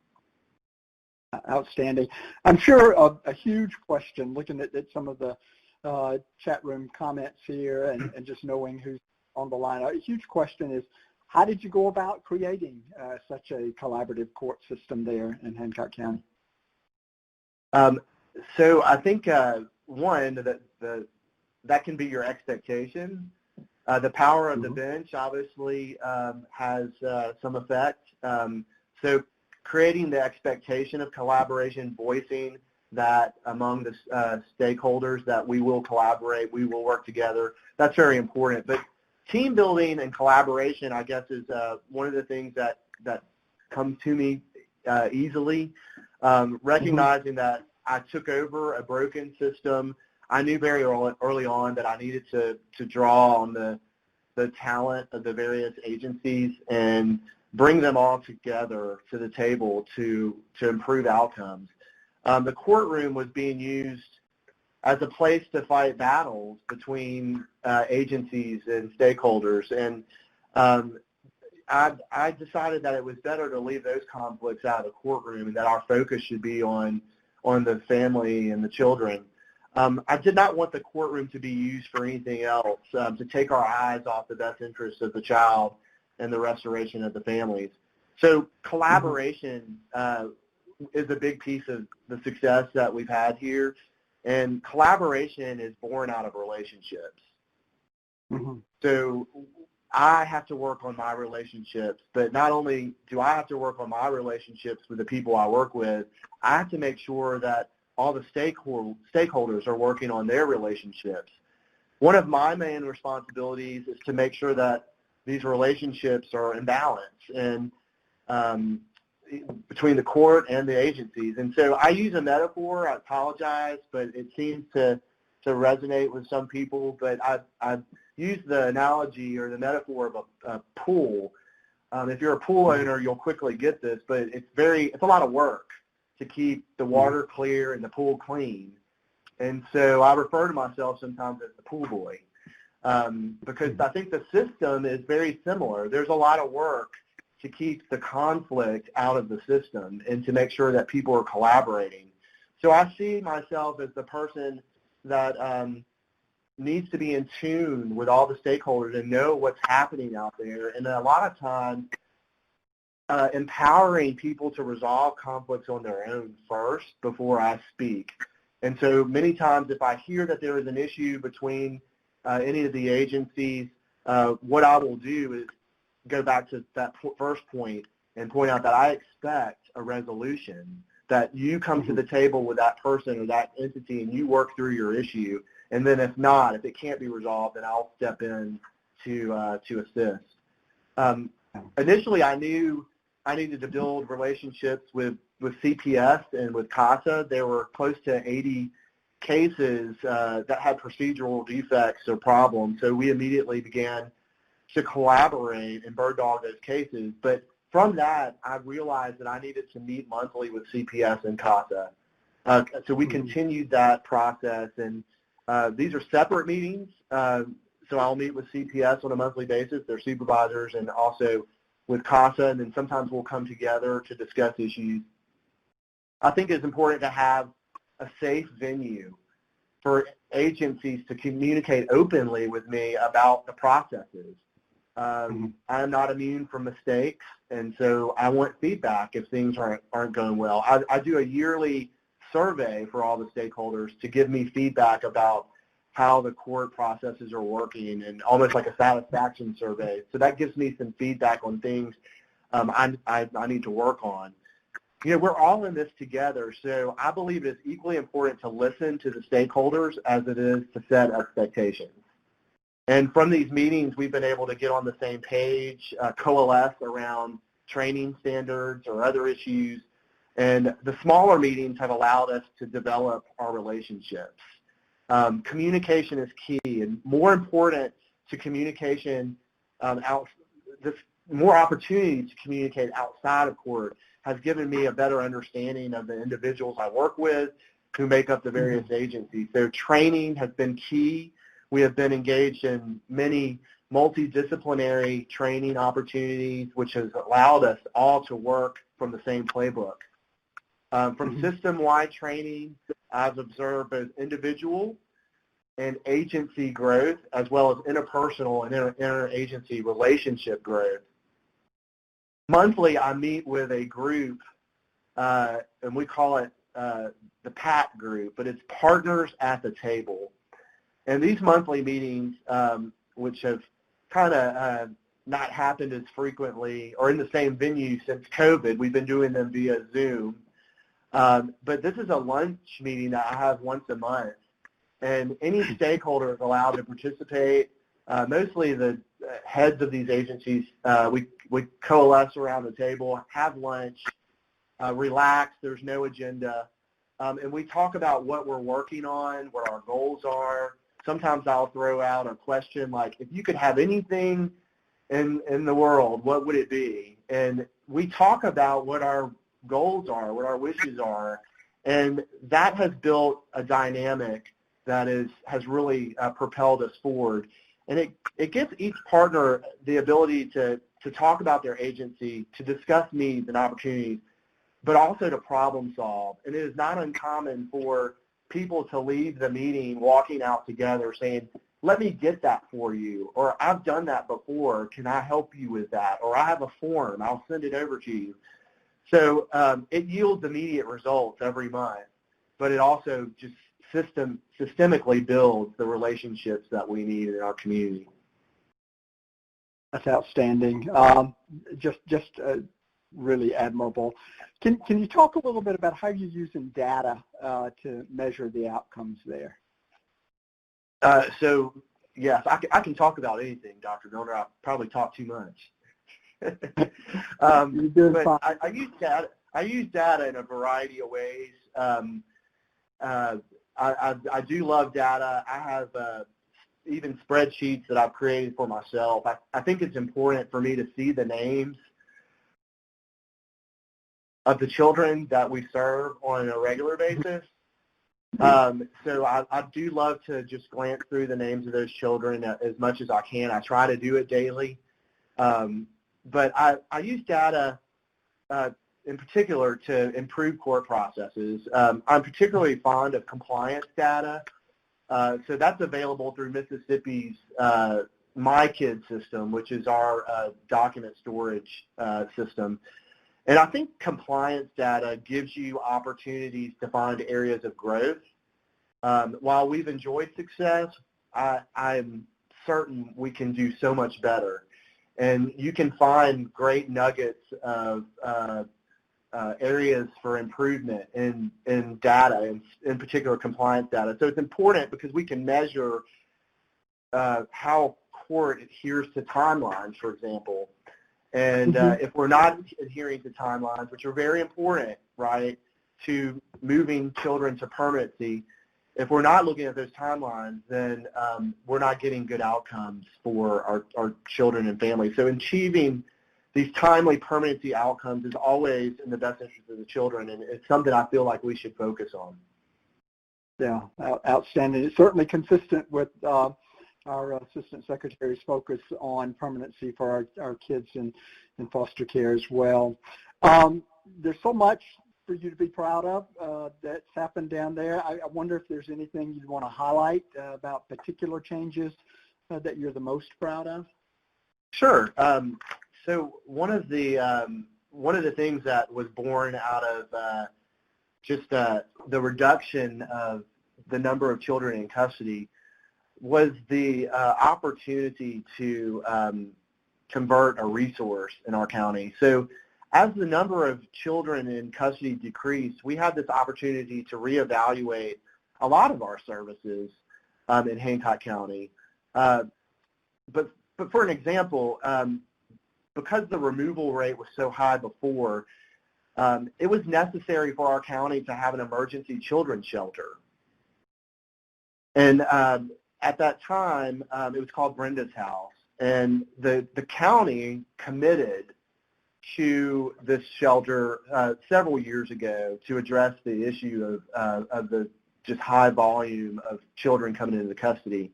Outstanding. I'm sure a huge question, looking at some of the chat room comments here and just knowing who's on the line, a huge question is, how did you go about creating such a collaborative court system there in Hancock County? So I think, one, that can be your expectation. The power of the bench obviously has some effect. So creating the expectation of collaboration, voicing that among the stakeholders that we will collaborate, we will work together, that's very important. But team building and collaboration, I guess, is one of the things that comes to me easily. Recognizing that I took over a broken system, I knew very early on that I needed to draw on the talent of the various agencies and bring them all together to the table to improve outcomes. The courtroom was being used as a place to fight battles between agencies and stakeholders, and I decided that it was better to leave those conflicts out of the courtroom and that our focus should be on the family and the children. I did not want the courtroom to be used for anything else, to take our eyes off the best interests of the child and the restoration of the families. So collaboration is a big piece of the success that we've had here, and collaboration is born out of relationships. So I have to work on my relationships, but not only do I have to work on my relationships with the people I work with, I have to make sure that all the stakeholders are working on their relationships. One of my main responsibilities is to make sure that these relationships are in balance and between the court and the agencies. And so I use a metaphor, I apologize, but it seems to resonate with some people, but I use the analogy or the metaphor of a pool. If you're a pool owner, you'll quickly get this, but it's a lot of work to keep the water clear and the pool clean. And so I refer to myself sometimes as the pool boy, because I think the system is very similar. There's a lot of work to keep the conflict out of the system and to make sure that people are collaborating. So I see myself as the person that needs to be in tune with all the stakeholders and know what's happening out there. And a lot of times, empowering people to resolve conflicts on their own first before I speak. And so many times if I hear that there is an issue between any of the agencies, what I will do is go back to that first point and point out that I expect a resolution, that you come to the table with that person or that entity and you work through your issue. And then if not, if it can't be resolved, then I'll step in to assist. Initially, I knew I needed to build relationships with CPS and with CASA. There were close to 80 cases that had procedural defects or problems. So we immediately began to collaborate and bird dog those cases. But from that, I realized that I needed to meet monthly with CPS and CASA. So we continued that process, and these are separate meetings. So I'll meet with CPS on a monthly basis, their supervisors, and also with CASA, and then sometimes we'll come together to discuss issues. I think it's important to have a safe venue for agencies to communicate openly with me about the processes. I'm not immune from mistakes, and so I want feedback if things aren't going well. I do a yearly survey for all the stakeholders to give me feedback about how the court processes are working, and almost like a satisfaction survey. So that gives me some feedback on things I need to work on. You know, we're all in this together, so I believe it's equally important to listen to the stakeholders as it is to set expectations. And from these meetings, we've been able to get on the same page, coalesce around training standards or other issues, and the smaller meetings have allowed us to develop our relationships. Communication is key, and more important to communication, more opportunities to communicate outside of court has given me a better understanding of the individuals I work with who make up the various agencies. Their training has been key. We have been engaged in many multidisciplinary training opportunities, which has allowed us all to work from the same playbook. From system-wide training, I've observed both individual and agency growth, as well as interpersonal and interagency relationship growth. Monthly, I meet with a group, and we call it the PAT group, but it's Partners at the Table. And these monthly meetings, which have kind of not happened as frequently or in the same venue since COVID, we've been doing them via Zoom. But this is a lunch meeting that I have once a month, and any stakeholder is allowed to participate. Mostly the heads of these agencies, we coalesce around the table, have lunch, relax, there's no agenda, and we talk about what we're working on, what our goals are. Sometimes I'll throw out a question like, if you could have anything in the world, what would it be? And we talk about what our goals are, what our wishes are, and that has built a dynamic that has really propelled us forward. And it gives each partner the ability to talk about their agency, to discuss needs and opportunities, but also to problem solve. And it is not uncommon for people to leave the meeting walking out together saying, let me get that for you, or I've done that before, can I help you with that, or I have a form, I'll send it over to you. So it yields immediate results every month, but it also just systemically builds the relationships that we need in our community. That's outstanding. Just really admirable. Can you talk a little bit about how you're using data to measure the outcomes there? So yes, I can talk about anything, Dr. Milner. I probably talk too much. You're doing fine. I use data in a variety of ways. I do love data. I have even spreadsheets that I've created for myself. I think it's important for me to see the names of the children that we serve on a regular basis. So I do love to just glance through the names of those children as much as I can. I try to do it daily. But I use data in particular to improve court processes. I'm particularly fond of compliance data. So that's available through Mississippi's My Kid system, which is our document storage system. And I think compliance data gives you opportunities to find areas of growth. While we've enjoyed success, I'm certain we can do so much better. And you can find great nuggets of areas for improvement in data, in particular compliance data. So it's important because we can measure how court adheres to timelines, for example. And if we're not adhering to timelines, which are very important, right, to moving children to permanency, if we're not looking at those timelines, then we're not getting good outcomes for our children and families. So achieving these timely permanency outcomes is always in the best interest of the children, and it's something I feel like we should focus on. Yeah, outstanding. It's certainly consistent with our Assistant Secretary's focus on permanency for our kids in foster care as well. There's so much for you to be proud of that's happened down there. I wonder if there's anything you'd want to highlight about particular changes that you're the most proud of? Sure. So one of the things that was born out of just the reduction of the number of children in custody was the opportunity to convert a resource in our county. So as the number of children in custody decreased, we had this opportunity to reevaluate a lot of our services in Hancock County. But for an example, because the removal rate was so high before, it was necessary for our county to have an emergency children's shelter. And at that time, it was called Brenda's House. And the county committed to this shelter several years ago to address the issue of the just high volume of children coming into the custody.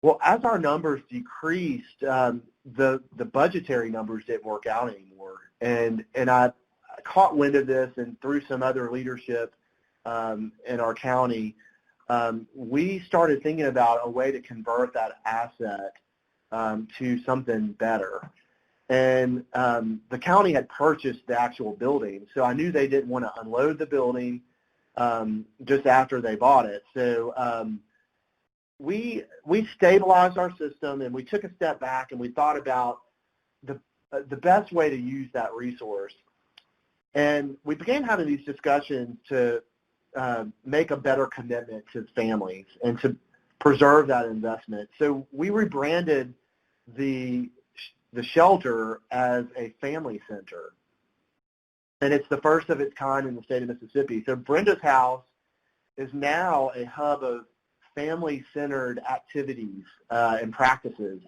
Well, as our numbers decreased, the budgetary numbers didn't work out anymore. And I caught wind of this, and through some other leadership in our county, we started thinking about a way to convert that asset to something better. And the county had purchased the actual building, so I knew they didn't want to unload the building just after they bought it. So we stabilized our system, and we took a step back, and we thought about the best way to use that resource. And we began having these discussions to make a better commitment to families and to preserve that investment. So we rebranded the shelter as a family center. And it's the first of its kind in the state of Mississippi. So Brenda's House is now a hub of family-centered activities and practices.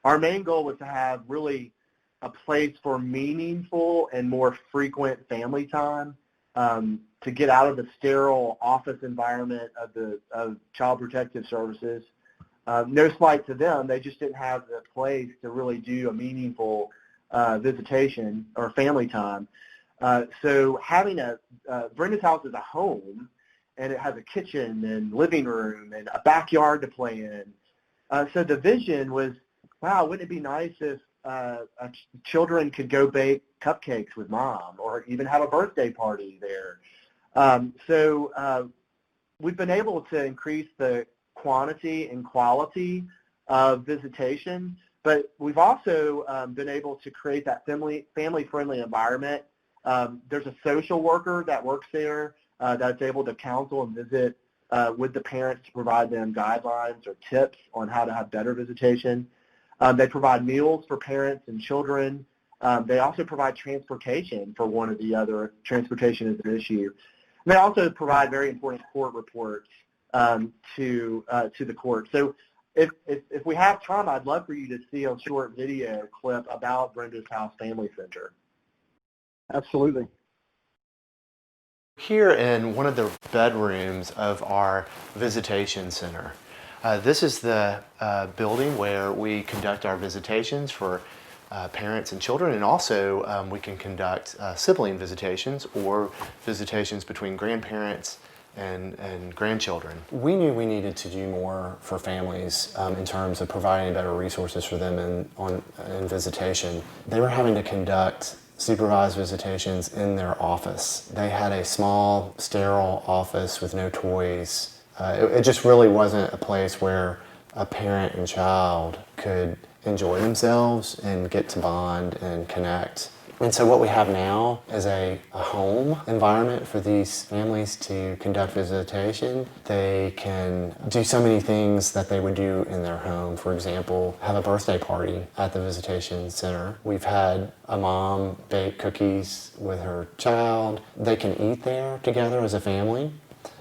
Our main goal was to have really a place for meaningful and more frequent family time, to get out of the sterile office environment of Child Protective Services. No slight to them, they just didn't have the place to really do a meaningful visitation or family time. So having Brenda's House is a home, and it has a kitchen and living room and a backyard to play in. So the vision was, wow, wouldn't it be nice if children could go bake cupcakes with mom, or even have a birthday party there. So we've been able to increase the quantity and quality of visitation, but we've also been able to create that family-friendly environment. There's a social worker that works there that's able to counsel and visit with the parents to provide them guidelines or tips on how to have better visitation. They provide meals for parents and children. They also provide transportation for one or the other. Transportation is an issue. And they also provide very important court reports to the court. So if we have time, I'd love for you to see a short video clip about Brenda's House Family Center. Absolutely. Here in one of the bedrooms of our visitation center. This is the building where we conduct our visitations for parents and children, and also we can conduct sibling visitations or visitations between grandparents and grandchildren. We knew we needed to do more for families in terms of providing better resources for them in visitation. They were having to conduct supervised visitations in their office. They had a small, sterile office with no toys. It just really wasn't a place where a parent and child could enjoy themselves and get to bond and connect. And so what we have now is a home environment for these families to conduct visitation. They can do so many things that they would do in their home. For example, have a birthday party at the visitation center. We've had a mom bake cookies with her child. They can eat there together as a family.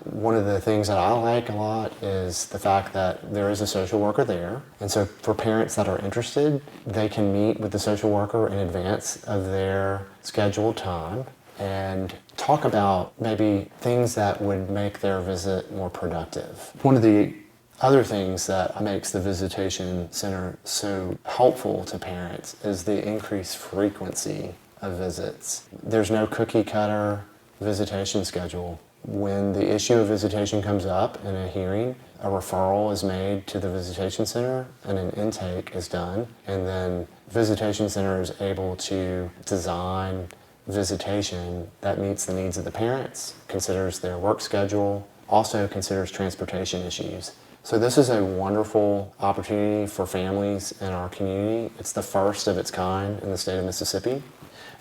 One of the things that I like a lot is the fact that there is a social worker there. And so for parents that are interested, they can meet with the social worker in advance of their scheduled time and talk about maybe things that would make their visit more productive. One of the other things that makes the visitation center so helpful to parents is the increased frequency of visits. There's no cookie cutter visitation schedule. When the issue of visitation comes up in a hearing, a referral is made to the visitation center and an intake is done, and then visitation center is able to design visitation that meets the needs of the parents, considers their work schedule, also considers transportation issues. So this is a wonderful opportunity for families in our community. It's the first of its kind in the state of Mississippi.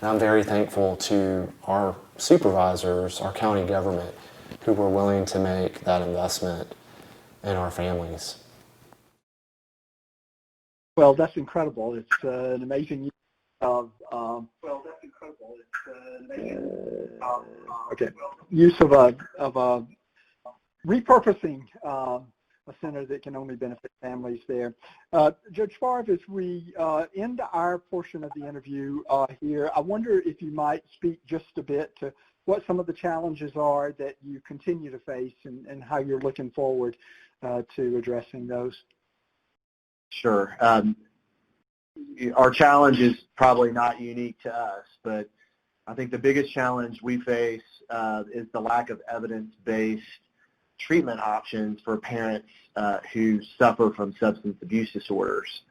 And I'm very thankful to our supervisors, our county government, who were willing to make that investment in our families. Well, that's incredible. It's an amazing use of use of a repurposing a center that can only benefit families there. Judge Favre, as we end our portion of the interview here, I wonder if you might speak just a bit to what some of the challenges are that you continue to face and how you're looking forward to addressing those. Sure. Our challenge is probably not unique to us, but I think the biggest challenge we face is the lack of evidence-based treatment options for parents who suffer from substance abuse disorders.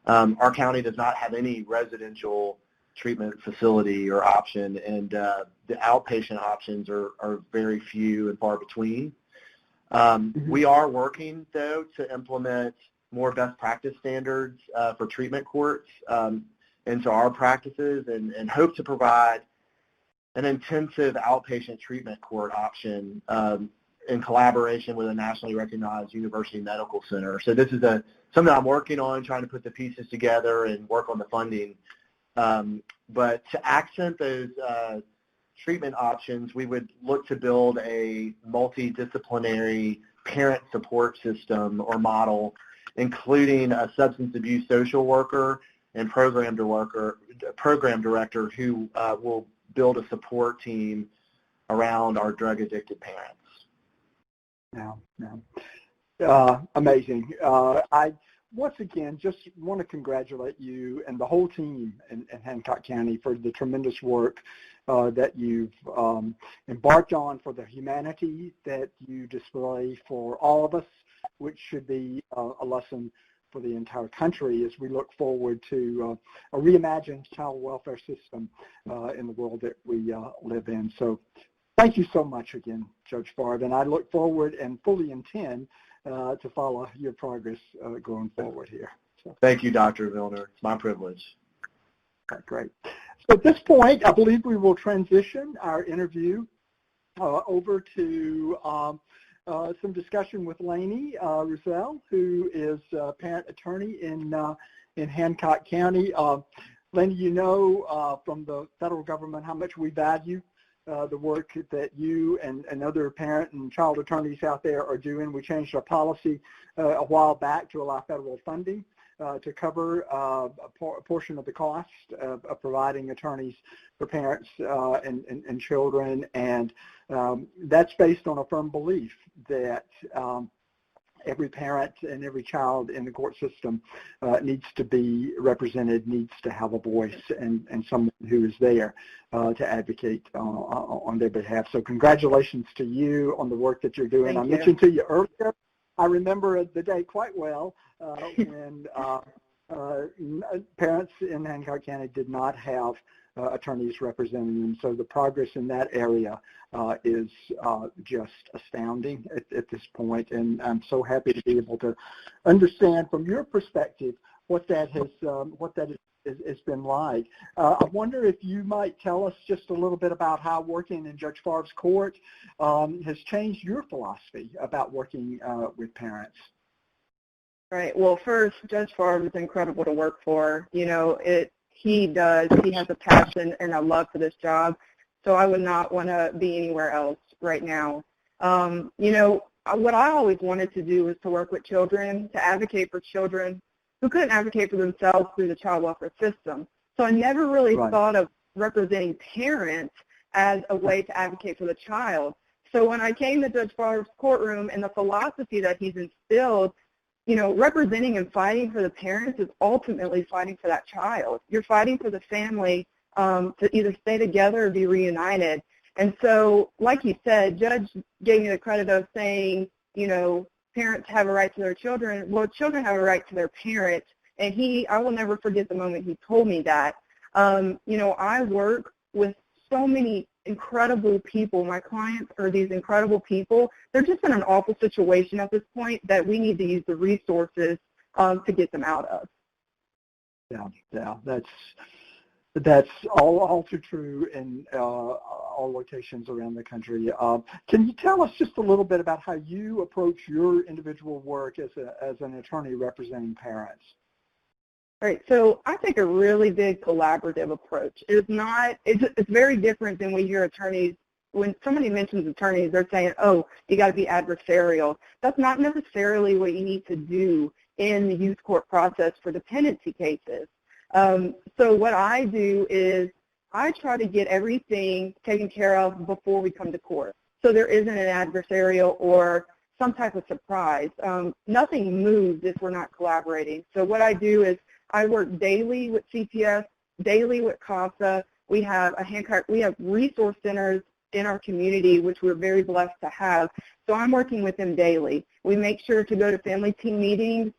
Our county does not have any residential treatment facility or option, and the outpatient options are very few and far between. We are working, though, to implement more best practice standards for treatment courts into our practices and hope to provide an intensive outpatient treatment court option in collaboration with a nationally recognized university medical center. So this is something I'm working on, trying to put the pieces together and work on the funding. But to accent those treatment options, we would look to build a multidisciplinary parent support system or model, including a substance abuse social worker and program director who will build a support team around our drug-addicted parents. Amazing. I once again just want to congratulate you and the whole team in Hancock County for the tremendous work that you've embarked on, for the humanity that you display for all of us, which should be a lesson for the entire country as we look forward to a reimagined child welfare system in the world that we live in. So thank you so much again, Judge Favre, and I look forward and fully intend to follow your progress going forward here. So. Thank you, Dr. Milner. It's my privilege. Okay, great. So at this point, I believe we will transition our interview over to some discussion with Lanie Roussel, who is a parent attorney in Hancock County. Lanie, you know from the federal government how much we value the work that you and other parent and child attorneys out there are doing. We changed our policy a while back to allow federal funding to cover a portion of the cost of providing attorneys for parents and children, and that's based on a firm belief that every parent and every child in the court system needs to be represented, needs to have a voice, and someone who is there to advocate on their behalf. So congratulations to you on the work that you're doing. Thank I you. mentioned to you earlier, I remember the day quite well when parents in Hancock County did not have attorneys representing them. So the progress in that area is just astounding at this point, and I'm so happy to be able to understand from your perspective what that has been like. I wonder if you might tell us just a little bit about how working in Judge Favre's court has changed your philosophy about working with parents. Right. Well, first, Judge Favre is incredible to work for. You know, he has a passion and a love for this job, so I would not want to be anywhere else right now. You know, what I always wanted to do was to work with children, to advocate for children who couldn't advocate for themselves through the child welfare system. So I never really thought of representing parents as a way to advocate for the child. So when I came to Judge Favre's courtroom and the philosophy that he's instilled, you know, representing and fighting for the parents is ultimately fighting for that child. You're fighting for the family to either stay together or be reunited. And so, like you said, Judge gave me the credit of saying, you know, parents have a right to their children. Well, children have a right to their parents. And I will never forget the moment he told me that. You know, I work with so many incredible people. My clients are these incredible people. They're just in an awful situation at this point that we need to use the resources to get them out of. Yeah, that's all too true in all locations around the country. Can you tell us just a little bit about how you approach your individual work as an attorney representing parents? All right, so I take a really big collaborative approach. It's very different than we hear attorneys. When somebody mentions attorneys, they're saying, oh, you got to be adversarial. That's not necessarily what you need to do in the youth court process for dependency cases. So what I do is I try to get everything taken care of before we come to court. So there isn't an adversarial or some type of surprise. Nothing moves if we're not collaborating. So what I do is I work daily with CPS, daily with CASA. We have we have resource centers in our community, which we're very blessed to have. So I'm working with them daily. We make sure to go to family team meetings,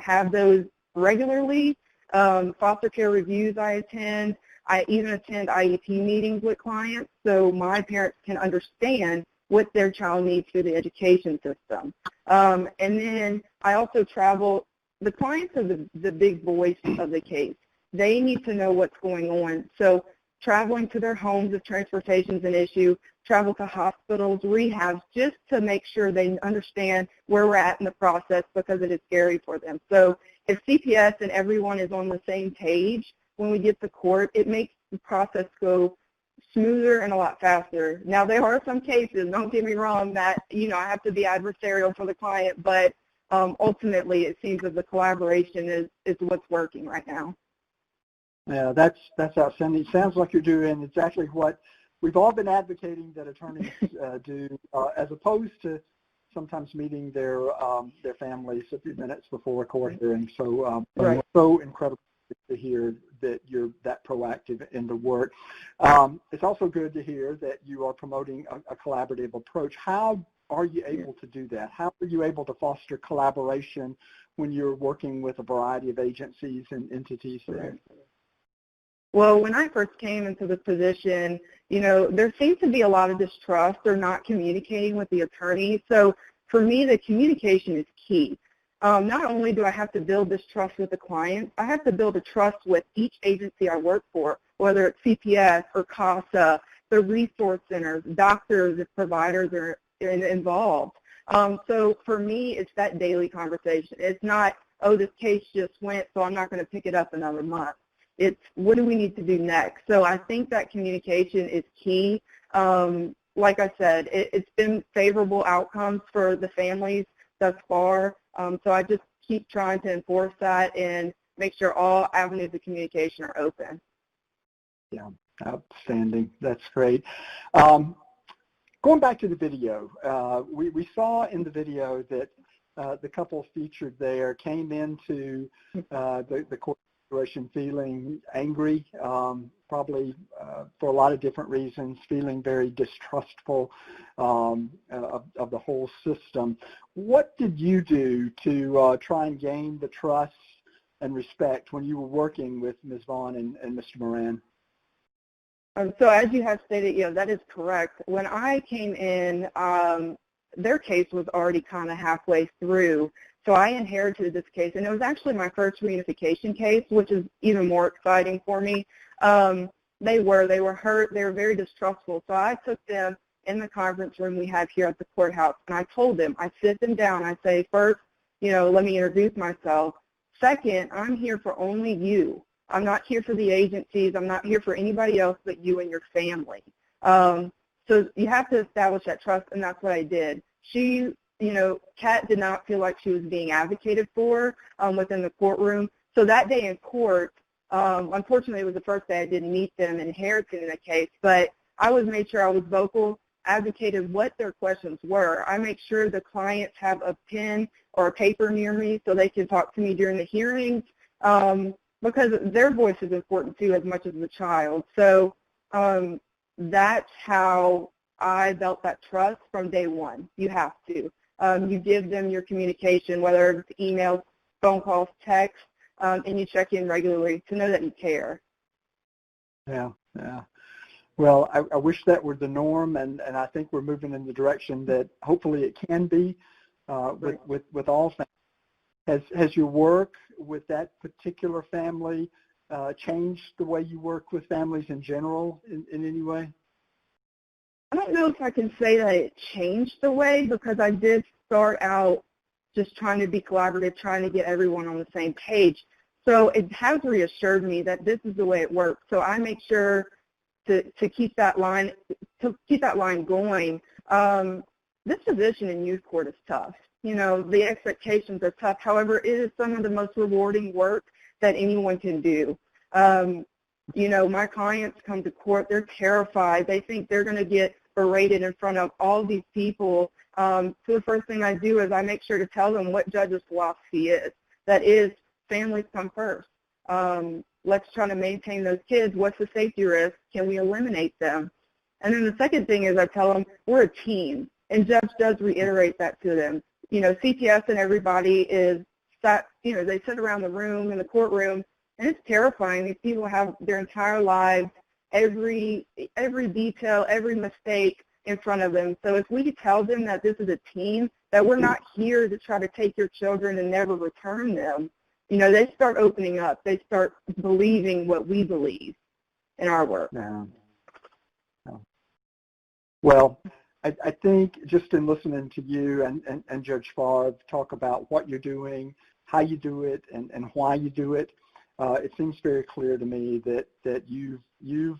have those regularly. Foster care reviews I attend. I even attend IEP meetings with clients so my parents can understand what their child needs through the education system. And then I also travel. The clients are the big voice of the case. They need to know what's going on. So traveling to their homes if transportation is an issue, travel to hospitals, rehabs, just to make sure they understand where we're at in the process because it is scary for them. So if CPS and everyone is on the same page when we get to court, it makes the process go smoother and a lot faster. Now, there are some cases, don't get me wrong, that, you know, I have to be adversarial for the client, but ultimately it seems that the collaboration is what's working right now. Yeah, that's outstanding. Sounds like you're doing exactly what we've all been advocating that attorneys do, as opposed to sometimes meeting their families a few minutes before a court hearing. So so incredible to hear that you're that proactive in the work. It's also good to hear that you are promoting a collaborative approach. How are you able to do that? How are you able to foster collaboration when you're working with a variety of agencies and entities there? Well, when I first came into this position, you know, there seems to be a lot of distrust or not communicating with the attorney. So for me, the communication is key. Not only do I have to build this trust with the client, I have to build a trust with each agency I work for, whether it's CPS or CASA, the resource centers, doctors, if providers are involved. So for me, it's that daily conversation. It's not, oh, this case just went, so I'm not going to pick it up another month. It's what do we need to do next? So I think that communication is key. Like I said, it's been favorable outcomes for the families thus far. So I just keep trying to enforce that and make sure all avenues of communication are open. Yeah, outstanding. That's great. Going back to the video, we saw in the video that the couple featured there came into the court situation feeling angry, probably for a lot of different reasons, feeling very distrustful of the whole system. What did you do to try and gain the trust and respect when you were working with Ms. Vaughn and Mr. Moran? So as you have stated, yeah, that is correct. When I came in, their case was already kind of halfway through. So I inherited this case, and it was actually my first reunification case, which is even more exciting for me. They were hurt. They were very distrustful. So I took them in the conference room we have here at the courthouse, and I told them, I sit them down. I say, first, you know, let me introduce myself. Second, I'm here for only you. I'm not here for the agencies. I'm not here for anybody else but you and your family. So you have to establish that trust, and that's what I did. She, Kat did not feel like she was being advocated for within the courtroom. So that day in court, unfortunately, it was the first day I didn't meet them inheriting the case, but I made sure I was vocal, advocated what their questions were. I make sure the clients have a pen or a paper near me so they can talk to me during the hearings, because their voice is important too as much as the child. So that's how I built that trust from day one. You have to. You give them your communication, whether it's emails, phone calls, text, and you check in regularly to know that you care. Yeah. Well, I wish that were the norm, and I think we're moving in the direction that hopefully it can be with all families. Has your work with that particular family changed the way you work with families in general in any way? I don't know if I can say that it changed the way, because I did start out just trying to be collaborative, trying to get everyone on the same page. So it has reassured me that this is the way it works. So I make sure to keep that line going. This position in youth court is tough. The expectations are tough. However, it is some of the most rewarding work that anyone can do. My clients come to court, they're terrified. They think they're going to get berated in front of all these people. So the first thing I do is I make sure to tell them what judge's philosophy is. That is, families come first. Let's try to maintain those kids. What's the safety risk? Can we eliminate them? And then the second thing is I tell them we're a team. And Judge does reiterate that to them. CPS and everybody is sat, they sit around the room in the courtroom, and it's terrifying. These people have their entire lives, every detail, every mistake in front of them. So if we tell them that this is a team, that we're not here to try to take your children and never return them, they start opening up. They start believing what we believe in our work. Yeah. Well, I think just in listening to you and Judge Favre talk about what you're doing, how you do it, and why you do it, it seems very clear to me that you've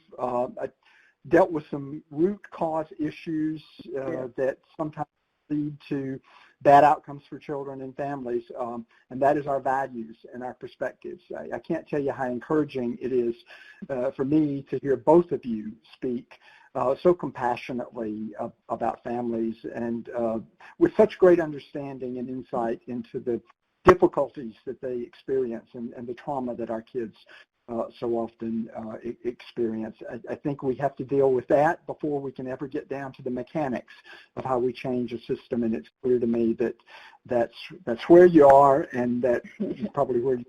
dealt with some root cause issues that sometimes lead to bad outcomes for children and families, and that is our values and our perspectives. I can't tell you how encouraging it is for me to hear both of you speak so compassionately about families and with such great understanding and insight into the difficulties that they experience and the trauma that our kids so often experience. I think we have to deal with that before we can ever get down to the mechanics of how we change a system, and it's clear to me that that's where you are, and that is probably where you're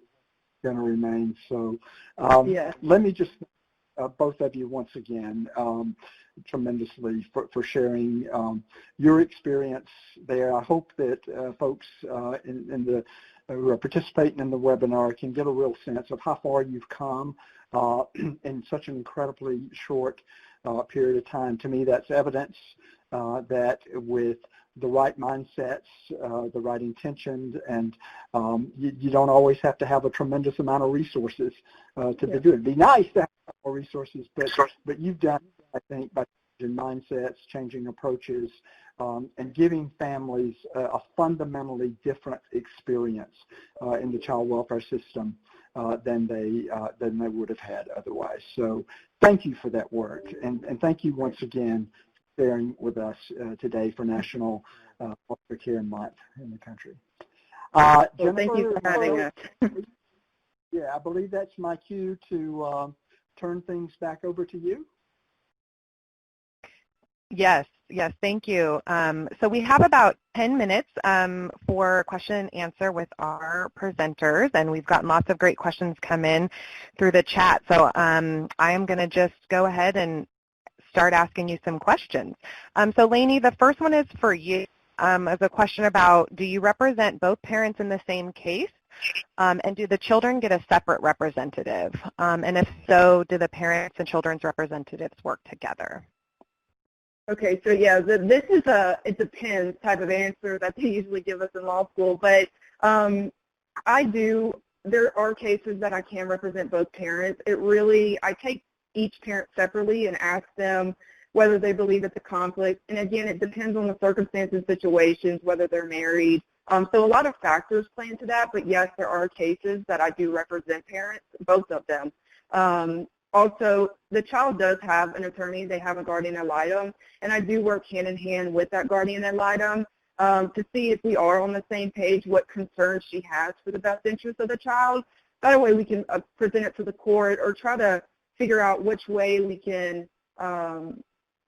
going to remain. So let me just both of you once again tremendously for sharing your experience there. I hope that folks in the who are participating in the webinar can get a real sense of how far you've come in such an incredibly short period of time. To me, that's evidence that with the right mindsets, the right intentions, and you don't always have to have a tremendous amount of resources to do it. It'd be nice to have more resources, but you've done, I think, by changing mindsets, changing approaches, and giving families a fundamentally different experience in the child welfare system than they would have had otherwise. So thank you for that work, and thank you once again for sharing with us today for National Foster Care Month in the country. Jennifer, thank you for having us. Yeah, I believe that's my cue to turn things back over to you. Yes, thank you. So we have about 10 minutes for question and answer with our presenters, and we've gotten lots of great questions come in through the chat. So I am going to just go ahead and start asking you some questions. So Lanie, the first one is for you. As a question about, do you represent both parents in the same case? And do the children get a separate representative? And if so, do the parents and children's representatives work together? Okay, so yeah, this is it depends type of answer that they usually give us in law school, but there are cases that I can represent both parents. I take each parent separately and ask them whether they believe it's a conflict. And again, it depends on the circumstances, situations, whether they're married. So a lot of factors play into that, but yes, there are cases that I do represent parents, both of them. Also, the child does have an attorney. They have a guardian ad litem, and I do work hand in hand with that guardian ad litem to see if we are on the same page, what concerns she has for the best interest of the child. That way we can present it to the court or try to figure out which way we can,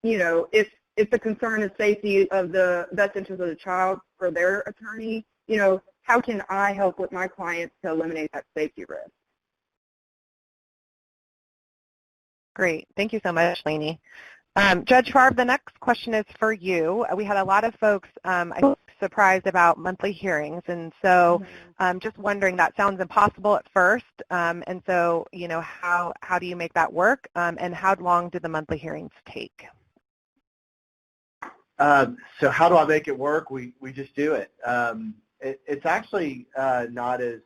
you know, if the concern is safety of the best interest of the child for their attorney, you know, how can I help with my clients to eliminate that safety risk? Great. Thank you so much, Lanie. Judge Favre, the next question is for you. We had a lot of folks I think, surprised about monthly hearings, and so just wondering, that sounds impossible at first, and so, you know, how do you make that work, and how long do the monthly hearings take? So how do I make it work? We just do it. It's actually not as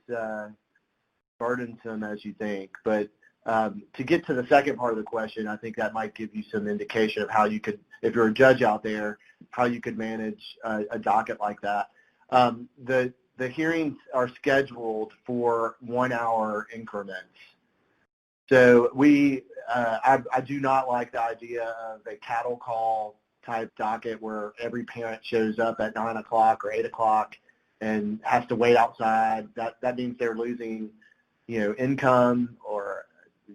burdensome as you think, but to get to the second part of the question, I think that might give you some indication of how you could, if you're a judge out there, how you could manage a docket like that. The hearings are scheduled for 1 hour increments. So I do not like the idea of a cattle call type docket where every parent shows up at 9 o'clock or 8 o'clock and has to wait outside. That means they're losing, you know, income, or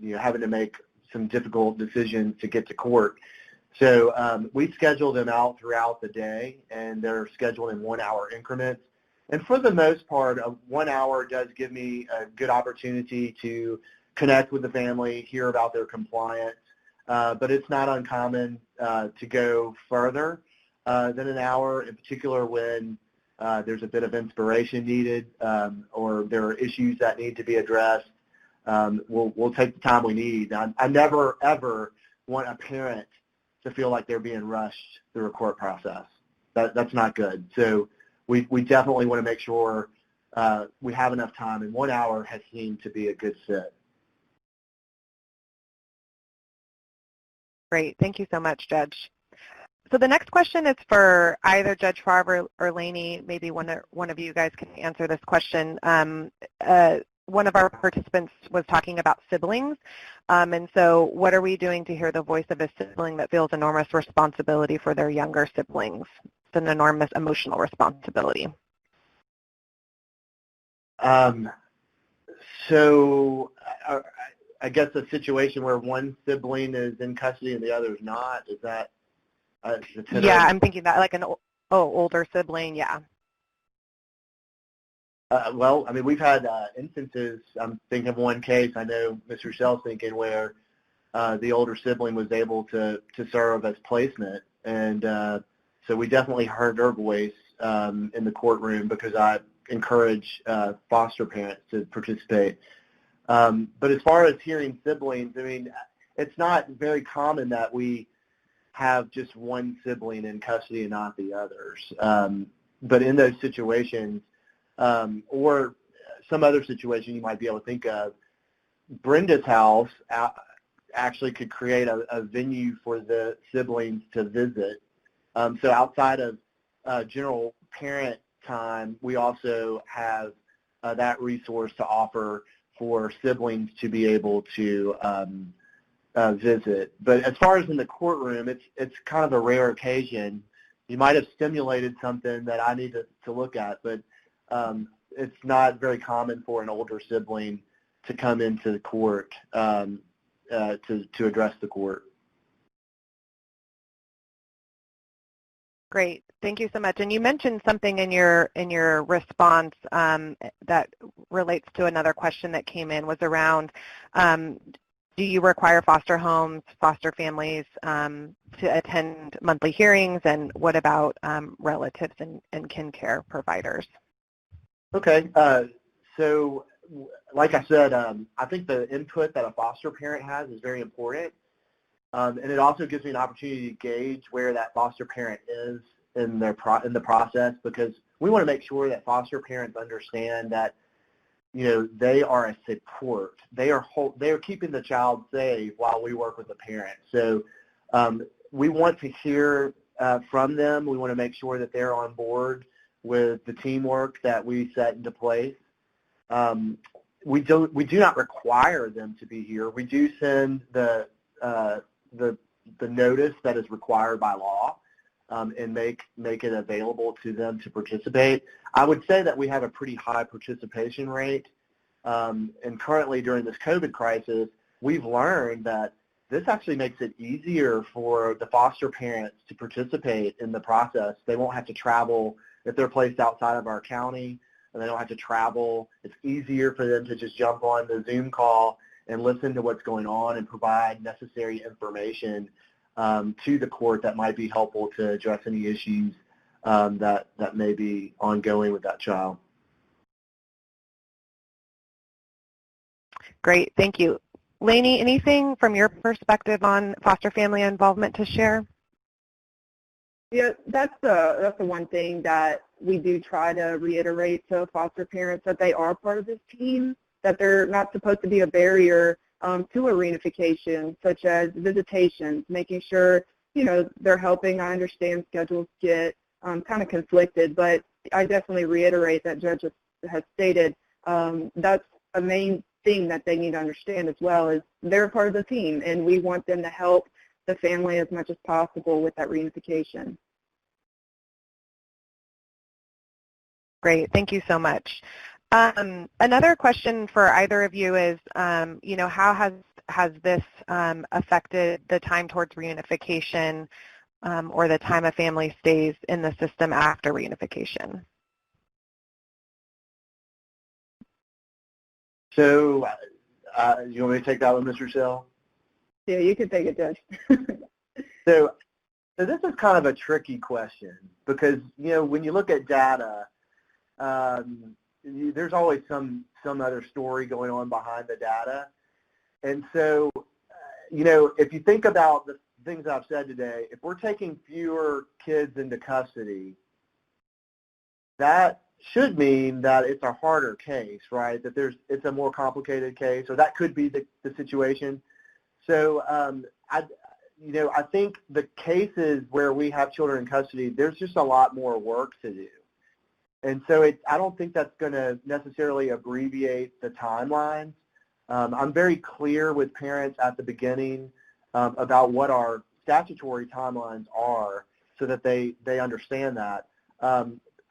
you know, having to make some difficult decisions to get to court. So we schedule them out throughout the day, and they're scheduled in 1 hour increments. And for the most part, 1 hour does give me a good opportunity to connect with the family, hear about their compliance, but it's not uncommon to go further than an hour, in particular when there's a bit of inspiration needed, or there are issues that need to be addressed. We'll take the time we need. I never, ever want a parent to feel like they're being rushed through a court process. That's not good. So we definitely want to make sure we have enough time, and 1 hour has seemed to be a good fit. Great. Thank you so much, Judge. So the next question is for either Judge Favre or Lanie. Maybe one of you guys can answer this question. One of our participants was talking about siblings, and so what are we doing to hear the voice of a sibling that feels enormous responsibility for their younger siblings? It's an enormous emotional responsibility. So I guess a situation where one sibling is in custody and the other is not, is that? Yeah, I'm thinking that like an older sibling, yeah. Well, I mean, we've had instances, I'm thinking of one case, I know Ms. Roussel's thinking, where the older sibling was able to serve as placement, and so we definitely heard her voice in the courtroom, because I encourage foster parents to participate. But as far as hearing siblings, I mean, it's not very common that we have just one sibling in custody and not the others. But in those situations, or some other situation you might be able to think of, Brenda's house actually could create a venue for the siblings to visit. So outside of general parent time, we also have that resource to offer for siblings to be able to visit. But as far as in the courtroom, it's kind of a rare occasion. You might have stimulated something that I need to look at, but it's not very common for an older sibling to come into the court to address the court. Great, thank you so much. And you mentioned something in your response that relates to another question that came in, was around do you require foster homes, foster families to attend monthly hearings, and what about relatives and kin care providers? Okay, so like I said, I think the input that a foster parent has is very important. And it also gives me an opportunity to gauge where that foster parent is in the process, because we want to make sure that foster parents understand that, you know, they are a support. They are keeping the child safe while we work with the parent. So we want to hear from them. We want to make sure that they're on board with the teamwork that we set into place. We do not require them to be here. We do send the notice that is required by law and make it available to them to participate. I would say that we have a pretty high participation rate, and currently during this COVID crisis, we've learned that this actually makes it easier for the foster parents to participate in the process. They won't have to travel if they're placed outside of our county, and they don't have to travel. It's easier for them to just jump on the Zoom call and listen to what's going on and provide necessary information to the court that might be helpful to address any issues that may be ongoing with that child. Great, thank you. Lanie, anything from your perspective on foster family involvement to share? Yeah, that's the one thing that we do try to reiterate to foster parents, that they are part of this team, that they're not supposed to be a barrier to a reunification, such as visitations, making sure, you know, they're helping. I understand schedules get kind of conflicted, but I definitely reiterate that Judge has stated that's a main thing that they need to understand as well, is they're part of the team, and we want them to help the family as much as possible with that reunification. Great, thank you so much. Another question for either of you is, you know, how has this affected the time towards reunification or the time a family stays in the system after reunification? So, you want me to take that one, Ms. Roussel? Yeah, you can take it, Judge. So this is kind of a tricky question because, you know, when you look at data, there's always some other story going on behind the data. And so, you know, if you think about the things I've said today, if we're taking fewer kids into custody, that should mean that it's a harder case, right? That it's a more complicated case, or that could be the situation. So, I think the cases where we have children in custody, there's just a lot more work to do. And so I don't think that's going to necessarily abbreviate the timelines. I'm very clear with parents at the beginning about what our statutory timelines are so that they understand that.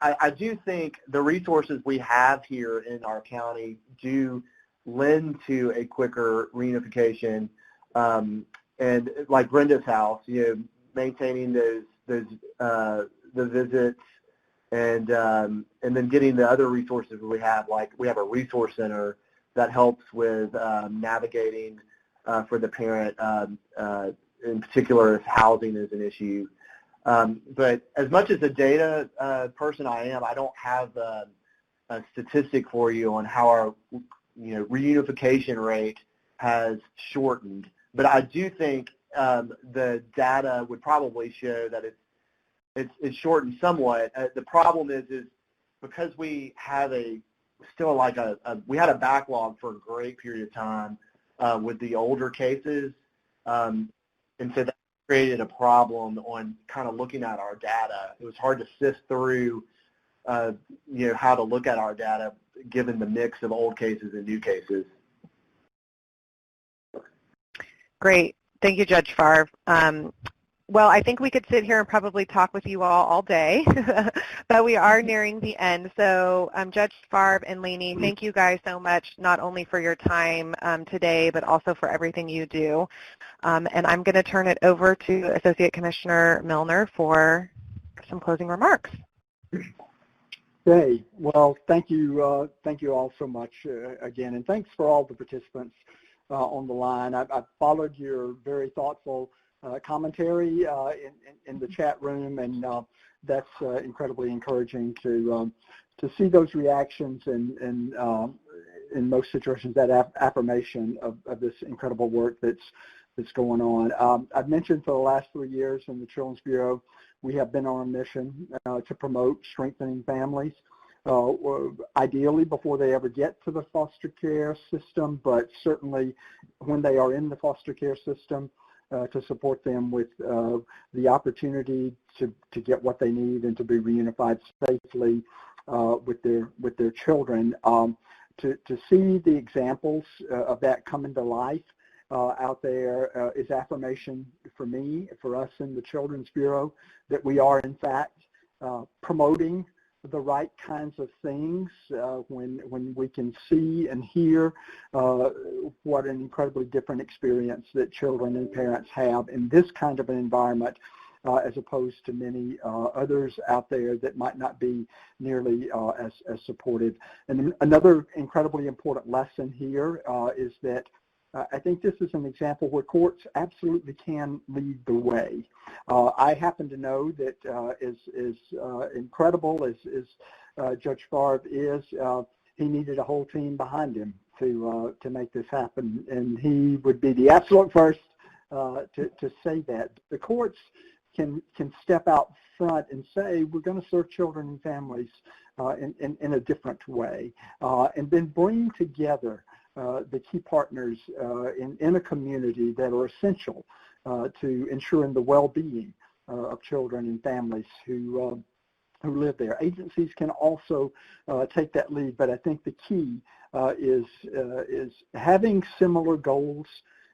I do think the resources we have here in our county do lend to a quicker reunification, and like Brenda's house, you know, maintaining the visits, and then getting the other resources we have, like we have a resource center that helps with navigating for the parent, in particular if housing is an issue. But as much as a data person I am, I don't have a statistic for you on how our reunification rate has shortened. But I do think the data would probably show that it's shortened somewhat. The problem is because we have we had a backlog for a great period of time with the older cases, and so that created a problem on kind of looking at our data. It was hard to sift through, how to look at our data given the mix of old cases and new cases. Great. Thank you, Judge Favre. Well, I think we could sit here and probably talk with you all day, but we are nearing the end. So Judge Favre and Lanie, thank you guys so much, not only for your time today, but also for everything you do. And I'm going to turn it over to Associate Commissioner Milner for some closing remarks. Okay. Well, thank you all so much again, and thanks for all the participants on the line. I've followed your very thoughtful commentary in the chat room, and that's incredibly encouraging to see those reactions, and in most situations that affirmation of this incredible work that's going on. I've mentioned for the last 3 years in the Children's Bureau, we have been on a mission to promote strengthening families, ideally before they ever get to the foster care system, but certainly when they are in the foster care system. to support them with the opportunity to get what they need and to be reunified safely with their children. To see the examples of that coming to life out there is affirmation for me, for us in the Children's Bureau, that we are in fact promoting the right kinds of things when we can see and hear what an incredibly different experience that children and parents have in this kind of an environment as opposed to many others out there that might not be nearly as supportive. And another incredibly important lesson here is that I think this is an example where courts absolutely can lead the way. I happen to know that as incredible as Judge Favre is, he needed a whole team behind him to make this happen, and he would be the absolute first to say that. The courts can step out front and say, we're going to serve children and families in a different way, and then bring together the key partners in a community that are essential to ensuring the well-being of children and families who live there. Agencies can also take that lead, but I think the key is having similar goals,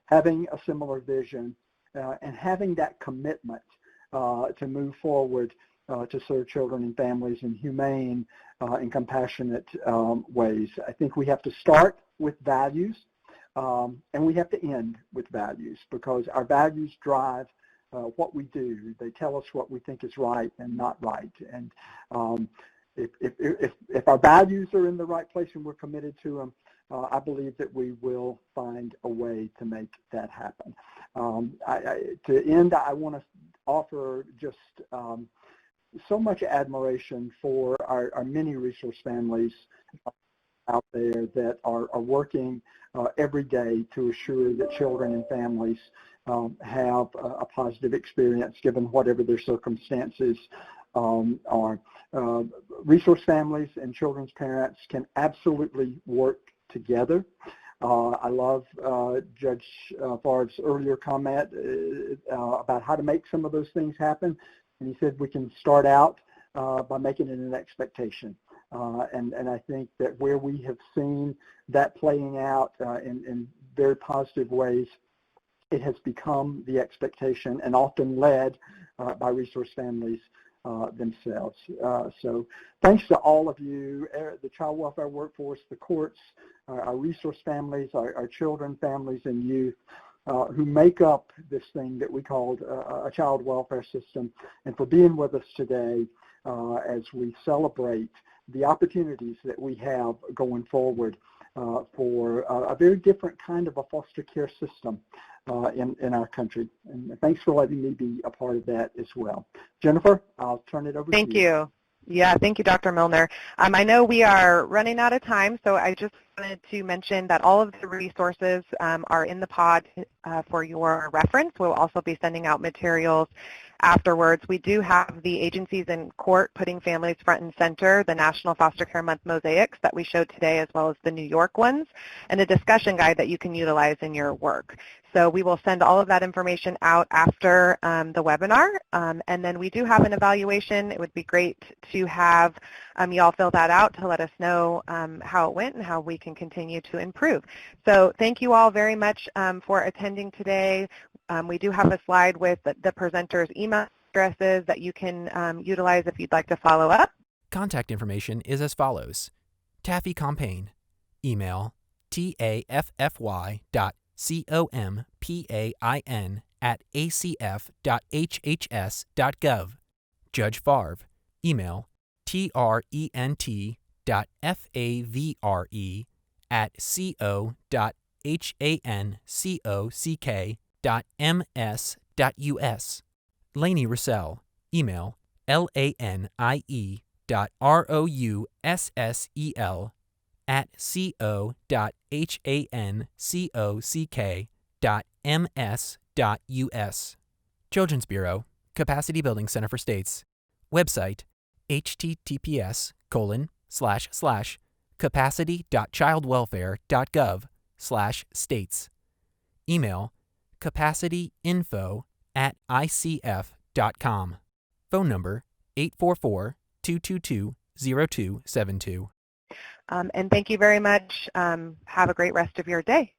having a similar vision, and having that commitment to move forward to serve children and families in humane and compassionate ways. I think we have to start with values, and we have to end with values, because our values drive what we do. They tell us what we think is right and not right. And if our values are in the right place and we're committed to them, I believe that we will find a way to make that happen. To end, I want to offer just so much admiration for our many resource families out there that are working every day to assure that children and families have a positive experience given whatever their circumstances are. Resource families and children's parents can absolutely work together. I love Judge Favre's earlier comment about how to make some of those things happen. And he said we can start out by making it an expectation. And I think that where we have seen that playing out in very positive ways, it has become the expectation and often led by resource families themselves. So thanks to all of you, the child welfare workforce, the courts, our resource families, our children, families, and youth who make up this thing that we called a child welfare system, and for being with us today as we celebrate the opportunities that we have going forward for a very different kind of a foster care system in our country. And thanks for letting me be a part of that as well. Jennifer, I'll turn it over to you. Thank you. Yeah, thank you, Dr. Milner. I know we are running out of time, so I just wanted to mention that all of the resources are in the pod for your reference. We'll also be sending out materials afterwards. We do have the agencies in court putting families front and center, the National Foster Care Month mosaics that we showed today, as well as the New York ones, and a discussion guide that you can utilize in your work. So we will send all of that information out after the webinar, and then we do have an evaluation. It would be great to have you all fill that out to let us know how it went and how we can continue to improve. So thank you all very much for attending today. We do have a slide with the presenters' email addresses that you can utilize if you'd like to follow up. Contact information is as follows. Taffy Compain, email taffy.compain@acf.hhs.gov. Judge Favre, email trent.favre@co.hancock.ms.us. Lanie Roussel, email lanie.rousel@co.hancock.ms.us. Children's Bureau, Capacity Building Center for States. Website, https://capacity.childwelfare.gov/states. Email, capacityinfo@icf.com. Phone number 844-222-0272. And thank you very much. Have a great rest of your day.